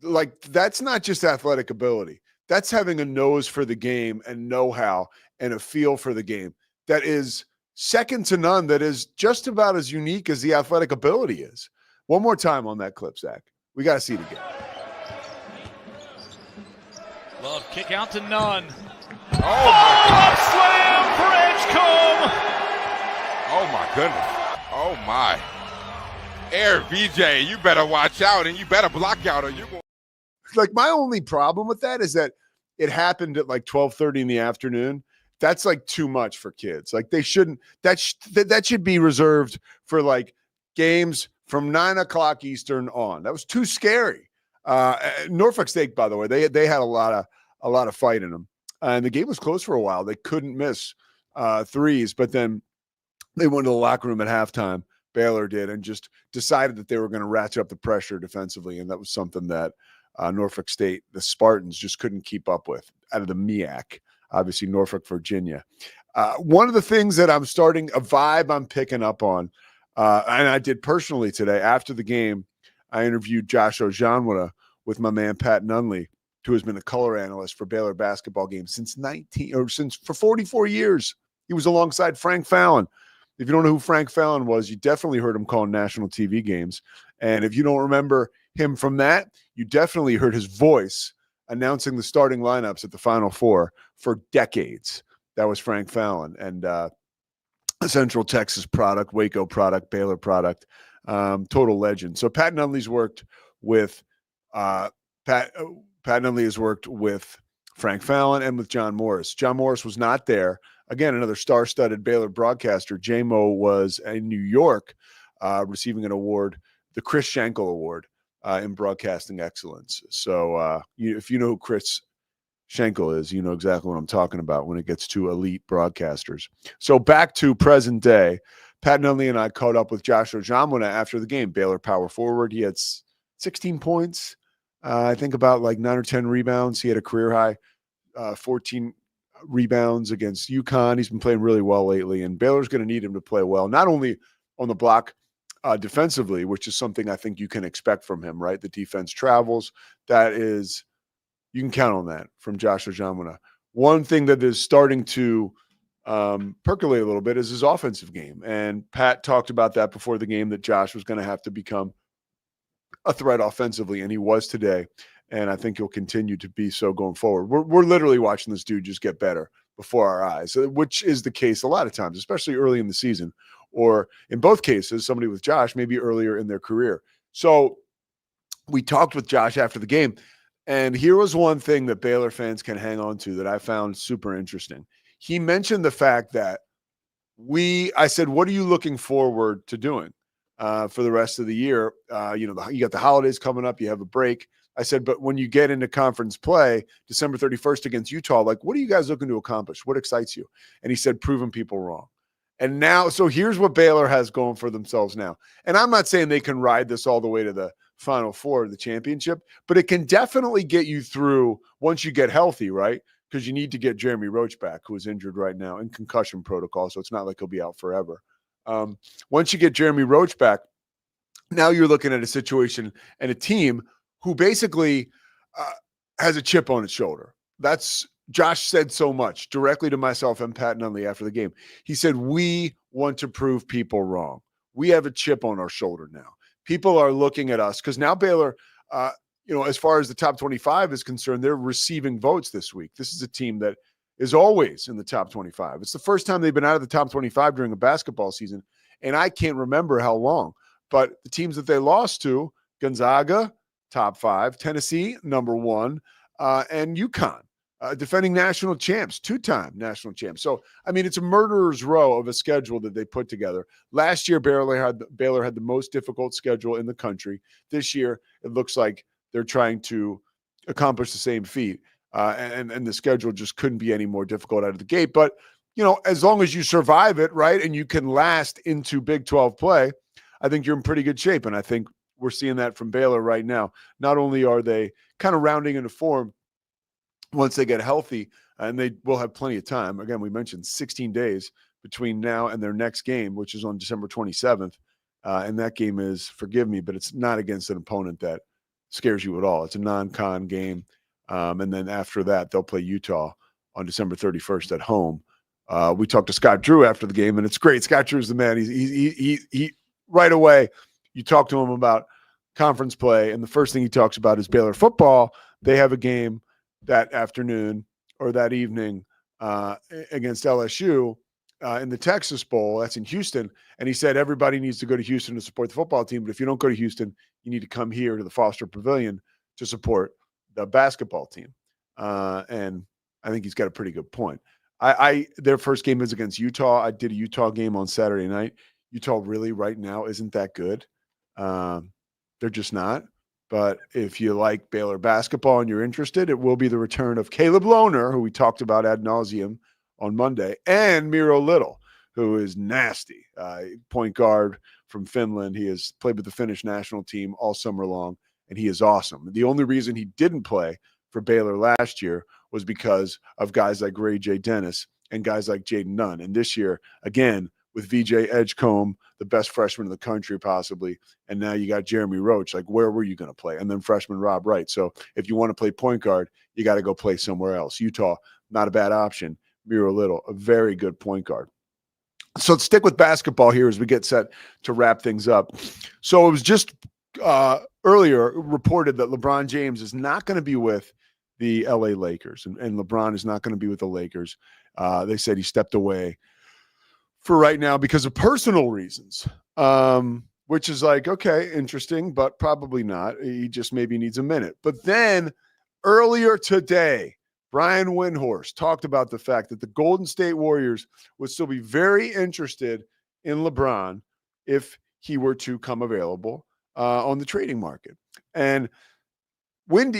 A: Like, that's not just athletic ability. That's having a nose for the game and know-how and a feel for the game that is second to none, that is just about as unique as the athletic ability is. One more time on that clip, Zach. We got to see it again.
M: Love kick out to Nunn.
N: Oh,
M: slam for Edgecombe.
N: oh my goodness. Oh my. Air VJ, you better watch out and you better block out or you will.
A: Like, my only problem with that is that it happened at like 12:30 in the afternoon. That's like too much for kids. Like, they shouldn't, that should be reserved for like games from 9 o'clock Eastern on. That was too scary. Norfolk State, by the way, they had a lot of fight in them. And the game was close for a while. They couldn't miss threes, but then they went to the locker room at halftime. Baylor did, and just decided that they were going to ratchet up the pressure defensively. And that was something that Norfolk State, the Spartans, just couldn't keep up with out of the MEAC, obviously Norfolk, Virginia. One of the things that I'm starting, a vibe I'm picking up on, and I did personally today after the game, I interviewed Josh Ojanwuna with my man Pat Nunley, who has been a color analyst for Baylor basketball games for 44 years. He was alongside Frank Fallon. If you don't know who Frank Fallon was, you definitely heard him calling national TV games. And if you don't remember him from that, you definitely heard his voice announcing the starting lineups at the Final Four for decades. That was Frank Fallon, and a Central Texas product, Waco product, Baylor product, total legend. So Pat Nunley's worked with Pat Nunley has worked with Frank Fallon and with John Morris. John Morris was not there. Again, another star-studded Baylor broadcaster. J-Mo was in New York receiving an award, the Chris Schenkel Award in broadcasting excellence. So if you know who Chris Schenkel is, you know exactly what I'm talking about when it gets to elite broadcasters. So back to present day, Pat Nunley and I caught up with Josh Ojanwuna after the game. Baylor power forward. He had 16 points. I think about like 9 or 10 rebounds. He had a career high 14 rebounds against UConn. He's been playing really well lately, and Baylor's going to need him to play well, not only on the block defensively, which is something I think you can expect from him, right? The defense travels. That is, you can count on that from Josh Ojanwuna. One thing that is starting to percolate a little bit is his offensive game, and Pat talked about that before the game, that Josh was going to have to become a threat offensively, and he was today. And I think he'll continue to be so going forward. We're literally watching this dude just get better before our eyes, which is the case a lot of times, especially early in the season, or in both cases, somebody with Josh, maybe earlier in their career. So we talked with Josh after the game, and here was one thing that Baylor fans can hang on to that I found super interesting. He mentioned the fact that I said, what are you looking forward to doing for the rest of the year? You got the holidays coming up, you have a break. I said, but when you get into conference play, December 31st against Utah, like, what are you guys looking to accomplish? What excites you? And he said, proving people wrong. And now, so here's what Baylor has going for themselves now. And I'm not saying they can ride this all the way to the Final Four of the championship, but it can definitely get you through once you get healthy, right? Because you need to get Jeremy Roach back, who is injured right now in concussion protocol. So it's not like he'll be out forever. Once you get Jeremy Roach back, now you're looking at a situation and a team who basically has a chip on its shoulder. That's Josh said so much directly to myself and Pat Nunley after the game. He said, we want to prove people wrong. We have a chip on our shoulder now. People are looking at us because now Baylor, as far as the top 25 is concerned, they're receiving votes this week. This is a team that is always in the top 25. It's the first time they've been out of the top 25 during a basketball season, and I can't remember how long. But the teams that they lost to, Gonzaga, top 5, Tennessee, number 1, and UConn, defending national champs, 2-time national champs. So, I mean, it's a murderer's row of a schedule that they put together. Last year, Baylor had the most difficult schedule in the country. This year, it looks like they're trying to accomplish the same feat. and the schedule just couldn't be any more difficult out of the gate. But, as long as you survive it, right, and you can last into Big 12 play, I think you're in pretty good shape. And I think we're seeing that from Baylor right now. Not only are they kind of rounding into form once they get healthy, and they will have plenty of time. Again, we mentioned 16 days between now and their next game, which is on December 27th. And that game is, forgive me, but it's not against an opponent that scares you at all. It's a non-con game. And then after that, they'll play Utah on December 31st at home. We talked to Scott Drew after the game, and it's great. Scott Drew's the man. He right away, you talk to him about conference play, and the first thing he talks about is Baylor football. They have a game that afternoon or that evening against LSU in the Texas Bowl. That's in Houston. And he said everybody needs to go to Houston to support the football team. But if you don't go to Houston, you need to come here to the Foster Pavilion to support the basketball team. And I think he's got a pretty good point. Their first game is against Utah. I did a Utah game on Saturday night. Utah really right now isn't that good. They're just not. But if you like Baylor basketball and you're interested, it will be the return of Caleb Lohner, who we talked about ad nauseum on Monday, and Miro Little, who is nasty. Point guard from Finland. He has played with the Finnish national team all summer long, and he is awesome. The only reason he didn't play for Baylor last year was because of guys like Ray J. Dennis and guys like Jaden Nunn. And this year, again, with VJ Edgecombe, the best freshman in the country possibly, and now you got Jeremy Roach. Like, where were you going to play? And then freshman Rob Wright. So if you want to play point guard, you got to go play somewhere else. Utah, not a bad option. Miro Little, a very good point guard. So let's stick with basketball here as we get set to wrap things up. So it was just earlier reported that LeBron James is not going to be with the LA Lakers, and LeBron is not going to be with the Lakers. They said he stepped away for right now because of personal reasons, which is like, okay, interesting, but probably not. He just maybe needs a minute. But then earlier today, Brian Windhorst talked about the fact that the Golden State Warriors would still be very interested in LeBron if he were to come available on the trading market. And when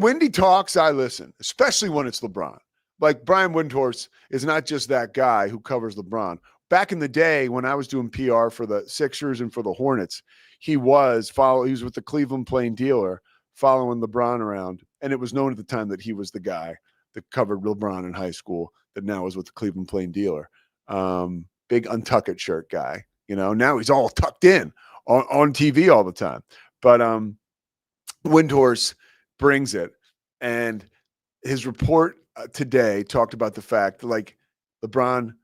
A: Wendy talks, I listen, especially when it's LeBron. Like, Brian Windhorst is not just that guy who covers LeBron. Back in the day when I was doing PR for the Sixers and for the Hornets, he was with the Cleveland Plain Dealer following LeBron around. And it was known at the time that he was the guy that covered LeBron in high school that now is with the Cleveland Plain Dealer. Big untucked shirt guy. Now he's all tucked in on TV all the time. But Windhorst brings it. And his report today talked about the fact, like, LeBron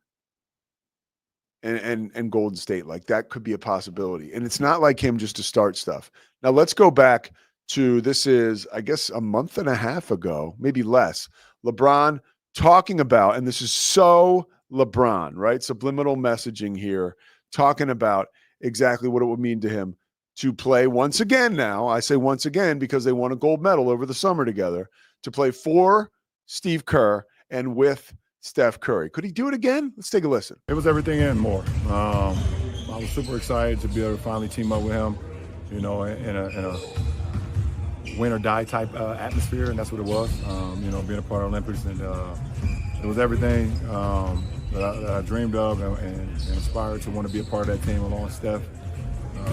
A: and Golden State, like, that could be a possibility. And it's not like him just to start stuff. Now let's go back to, this is, I guess, a month and a half ago, maybe less, LeBron talking about, and this is so LeBron, right? Subliminal messaging here, talking about exactly what it would mean to him to play once again now. I say once again because they won a gold medal over the summer together, to play for Steve Kerr and with Steph Curry. Could he do it again? Let's take a listen.
O: It was everything and more. I was super excited to be able to finally team up with him, in a win or die type atmosphere, and that's what it was. Being a part of Olympics, and it was everything that I dreamed of and inspired to want to be a part of that team along with Steph.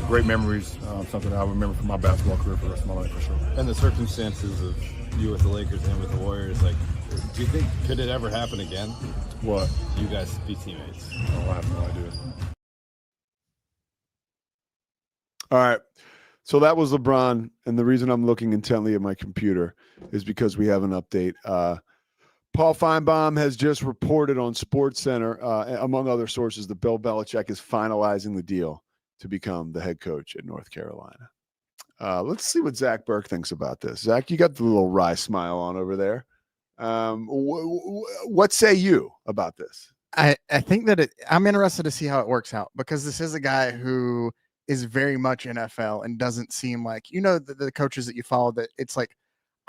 O: Great memories, something that I remember from my basketball career for the rest of my life, for sure.
P: And the circumstances of you with the Lakers and with the Warriors, like, do you think, could it ever happen again?
O: What?
P: You guys be teammates?
O: Oh, I have no idea.
A: All right. So that was LeBron. And the reason I'm looking intently at my computer is because we have an update. Paul Feinbaum has just reported on SportsCenter, among other sources, that Bill Belichick is finalizing the deal to become the head coach at North Carolina. Let's see what Zach Burke thinks about this. Zach, you got the little wry smile on over there. What say you about this?
Q: I think that I'm interested to see how it works out, because this is a guy who is very much NFL and doesn't seem like, the coaches that you follow, that it's like,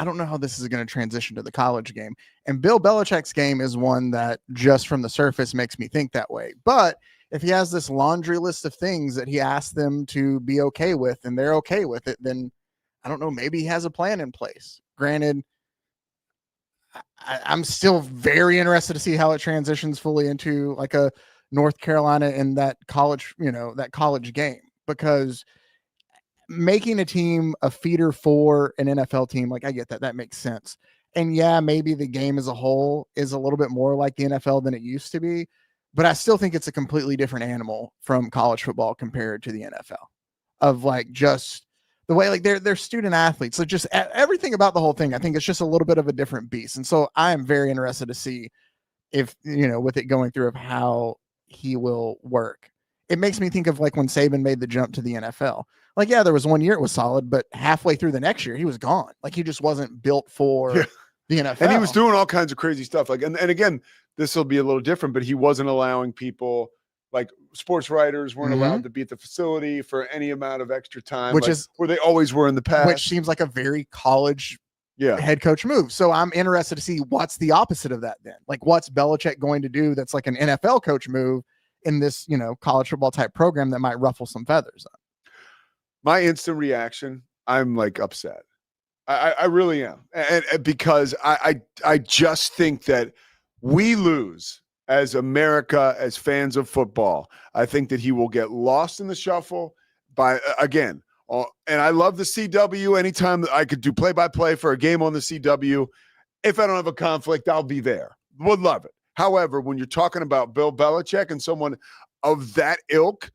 Q: I don't know how this is going to transition to the college game. And Bill Belichick's game is one that just from the surface makes me think that way. But if he has this laundry list of things that he asked them to be okay with and they're okay with it, then I don't know, maybe he has a plan in place. Granted, I'm still very interested to see how it transitions fully into like a North Carolina in that college, that college game, because making a team a feeder for an NFL team, like I get that makes sense. And yeah, maybe the game as a whole is a little bit more like the NFL than it used to be, but I still think it's a completely different animal from college football compared to the NFL. Of like just the way like they're student athletes, so just everything about the whole thing, I think it's just a little bit of a different beast. And so I am very interested to see if with it going through of how he will work. It makes me think of like when Saban made the jump to the NFL. Like, yeah, there was 1 year it was solid, but halfway through the next year he was gone. Like he just wasn't built for the NFL.
A: And he was doing all kinds of crazy stuff. Like, and again, this will be a little different, but he wasn't allowing people, like sports writers weren't allowed to be at the facility for any amount of extra time,
Q: which
A: like,
Q: is
A: where they always were in the past.
Q: Which seems like a very college head coach move. So I'm interested to see what's the opposite of that then. Like what's Belichick going to do that's like an NFL coach move in this, college football type program that might ruffle some feathers.
A: My instant reaction, I'm like upset. I really am. And because I just think that we lose as America, as fans of football. I think that he will get lost in the shuffle by, again, and I love the CW. Anytime that I could do play-by-play for a game on the CW, if I don't have a conflict, I'll be there. Would love it. However, when you're talking about Bill Belichick and someone of that ilk,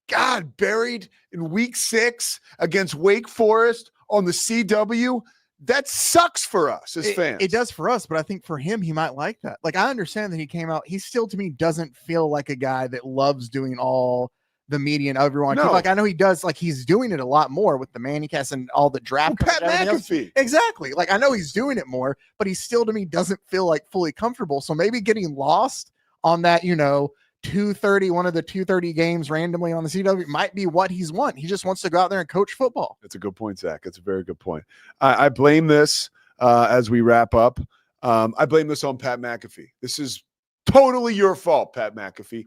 A: God, buried in week 6 against Wake Forest on the CW, that sucks for us as fans.
Q: It does for us, but I think for him, he might like that. Like, I understand that he came out. He still, to me, doesn't feel like a guy that loves doing all the media and everyone.
A: No.
Q: Like, I know he does. Like, he's doing it a lot more with the Mannycast and all the draft.
A: Pat McAfee.
Q: Exactly. Like, I know he's doing it more, but he still, to me, doesn't feel like fully comfortable. So maybe getting lost on that, 2:30, one of the 2:30 games randomly on the CW might be what he's want. He just wants to go out there and coach football.
A: That's a good point, Zach. That's a very good point. I blame this as we wrap up. I blame this on Pat McAfee. This is totally your fault, Pat McAfee.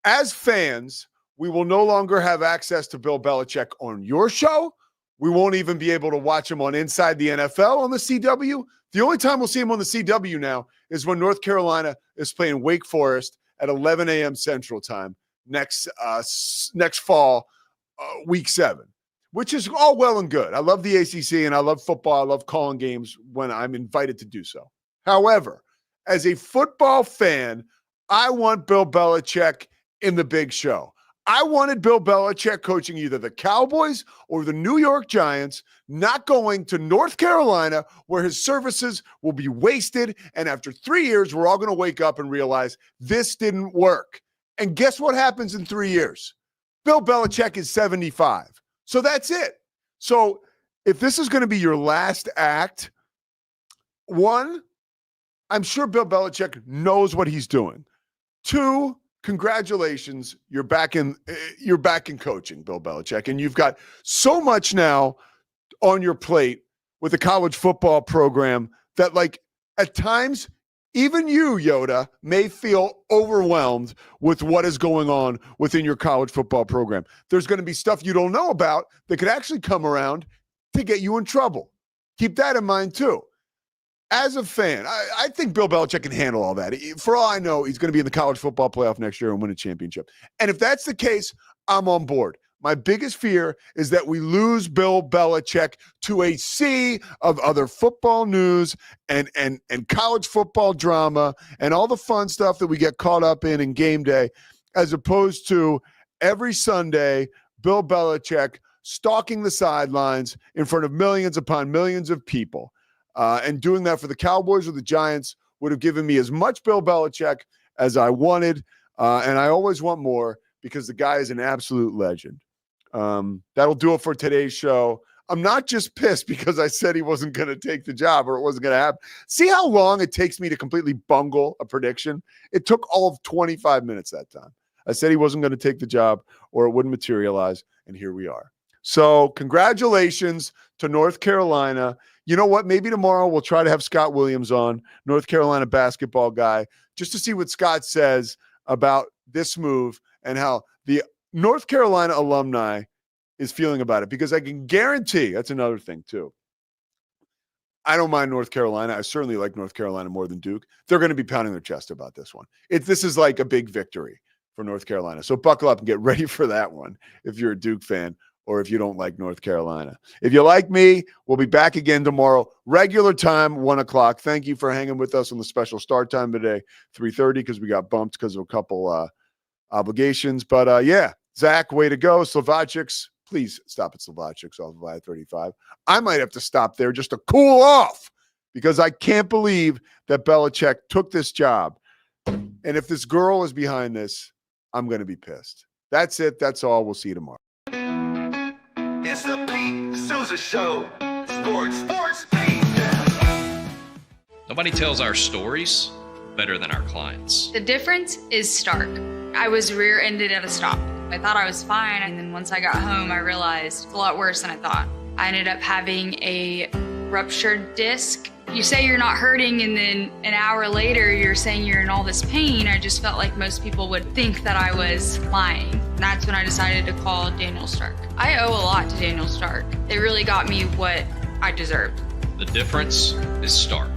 A: As fans, we will no longer have access to Bill Belichick on your show. We won't even be able to watch him on Inside the NFL on the CW. The only time we'll see him on the CW now is when North Carolina is playing Wake Forest at 11 a.m. Central Time next fall, week 7, which is all well and good. I love the ACC and I love football. I love calling games when I'm invited to do so. However, as a football fan, I want Bill Belichick in the big show. I wanted Bill Belichick coaching either the Cowboys or the New York Giants, not going to North Carolina where his services will be wasted. And after 3 years, we're all going to wake up and realize this didn't work. And guess what happens in 3 years? Bill Belichick is 75. So that's it. So if this is going to be your last act, one, I'm sure Bill Belichick knows what he's doing. 2, congratulations, you're back in coaching, Bill Belichick, and you've got so much now on your plate with the college football program that, like, at times, even you, Yoda, may feel overwhelmed with what is going on within your college football program. There's going to be stuff you don't know about that could actually come around to get you in trouble. Keep that in mind, too. As a fan, I think Bill Belichick can handle all that. For all I know, he's going to be in the college football playoff next year and win a championship. And if that's the case, I'm on board. My biggest fear is that we lose Bill Belichick to a sea of other football news and college football drama and all the fun stuff that we get caught up in game day, as opposed to every Sunday, Bill Belichick stalking the sidelines in front of millions upon millions of people. And doing that for the Cowboys or the Giants would have given me as much Bill Belichick as I wanted. And I always want more because the guy is an absolute legend. That'll do it for today's show. I'm not just pissed because I said he wasn't going to take the job or it wasn't going to happen. See how long it takes me to completely bungle a prediction? It took all of 25 minutes that time. I said he wasn't going to take the job or it wouldn't materialize. And here we are. So congratulations to North Carolina. You know what? Maybe tomorrow we'll try to have Scott Williams on, North Carolina basketball guy, just to see what Scott says about this move and how the North Carolina alumni is feeling about it. Because I can guarantee, that's another thing too. I don't mind North Carolina. I certainly like North Carolina more than Duke. They're going to be pounding their chest about this one. This is like a big victory for North Carolina. So buckle up and get ready for that one if you're a Duke fan or if you don't like North Carolina. If you like me, we'll be back again tomorrow. Regular time, 1 o'clock. Thank you for hanging with us on the special start time today, 3:30, because we got bumped because of a couple obligations. But yeah, Zach, way to go. Slovacic's, please stop at Slovacic's off of I-35. I might have to stop there just to cool off because I can't believe that Belichick took this job. And if this girl is behind this, I'm going to be pissed. That's it. That's all. We'll see you tomorrow.
B: It's the Sousa Show. Sports.
C: Nobody tells our stories better than our clients.
D: The difference is stark. I was rear-ended at a stop. I thought I was fine, and then once I got home, I realized it's a lot worse than I thought. I ended up having a ruptured disc. You say you're not hurting, and then an hour later, you're saying you're in all this pain. I just felt like most people would think that I was lying. And that's when I decided to call Daniel Stark. I owe a lot to Daniel Stark. They really got me what I deserved.
C: The difference is stark.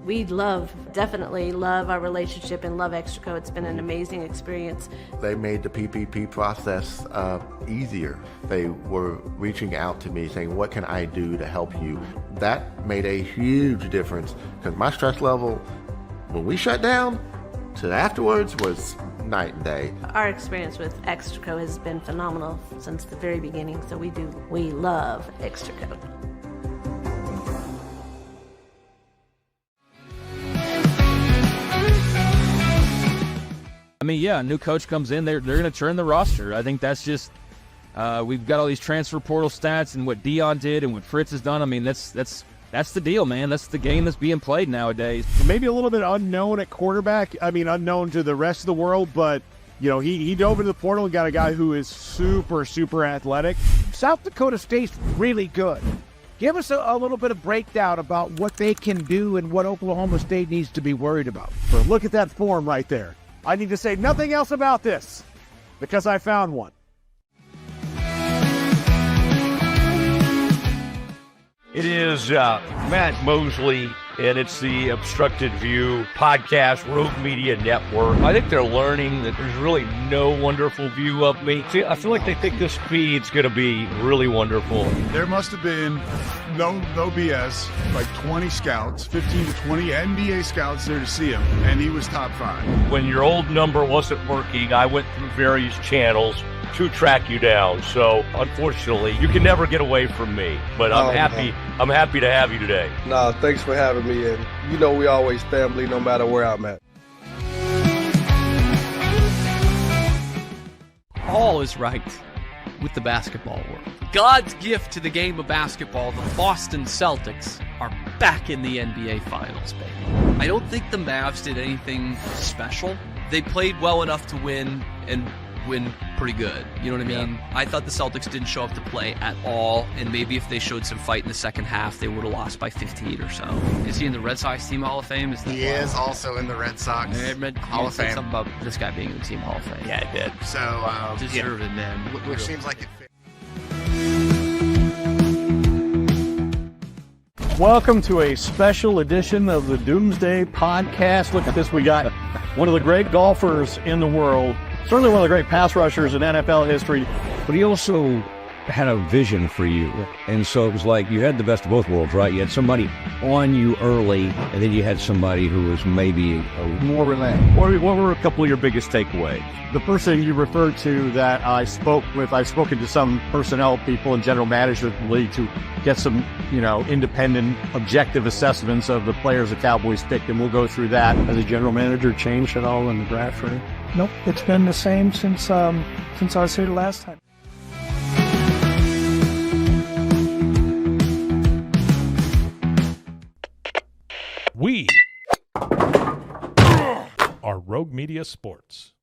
E: We definitely love our relationship and love Extraco. It's been an amazing experience.
F: They made the PPP process easier. They were reaching out to me saying, what can I do to help you? That made a huge difference because my stress level, when we shut down, to afterwards was night and day.
E: Our experience with Extraco has been phenomenal since the very beginning, so we love Extraco.
R: I mean, yeah, a new coach comes in, they're going to turn the roster. I think that's just we've got all these transfer portal stats and what Dion did and what Fritz has done. I mean, that's the deal, man. That's the game that's being played nowadays.
S: Maybe a little bit unknown at quarterback. I mean, unknown to the rest of the world, but you know, he dove into the portal and got a guy who is super athletic.
T: South Dakota State's really good. Give us a little bit of breakdown about what they can do and what Oklahoma State needs to be worried about.
S: But look at that form right there. I need to say nothing else about this because I found one.
U: It is Matt Mosley, and it's the Obstructed View podcast, Rogue Media Network. I think they're learning that there's really no wonderful view of me. See, I feel like they think this feed's going to be really wonderful.
V: There must have been no BS, like 20 scouts, 15 to 20 NBA scouts there to see him, and he was top 5.
U: When your old number wasn't working, I went through various channels to track you down. So unfortunately, you can never get away from me. But I'm happy to have you today.
W: No, thanks for having me. And you know we always family no matter where I'm at.
G: All is right with the basketball world. God's gift to the game of basketball, the Boston Celtics are back in the NBA Finals, baby. I don't think the Mavs did anything special. They played well enough to win and win pretty good. You know what I mean? Yeah. I thought the Celtics didn't show up to play at all, and maybe if they showed some fight in the second half, they would have lost by 15 or so. Is he in the Red Sox Team Hall of Fame?
H: He is also in the Red Sox Hall of Fame.
G: Something about this guy being in the Team Hall of Fame.
U: Yeah, it did.
H: So,
G: deserved it, man.
H: Which seems like it fits.
S: Welcome to a special edition of the Doomsday Podcast. Look at this. We got one of the great golfers in the world, certainly one of the great pass rushers in NFL history.
X: But he also had a vision for you. And so it was like you had the best of both worlds, right? You had somebody on you early, and then you had somebody who was maybe
S: more relaxed. What were a couple of your biggest takeaways? The person you referred to that I spoke with, I've spoken to some personnel people and general managers of the league to get some, independent, objective assessments of the players the Cowboys picked, and we'll go through that. Has the general manager changed at all in the draft?
T: Nope, it's been the same since I was here the last time.
Y: We are Rogue Media Sports.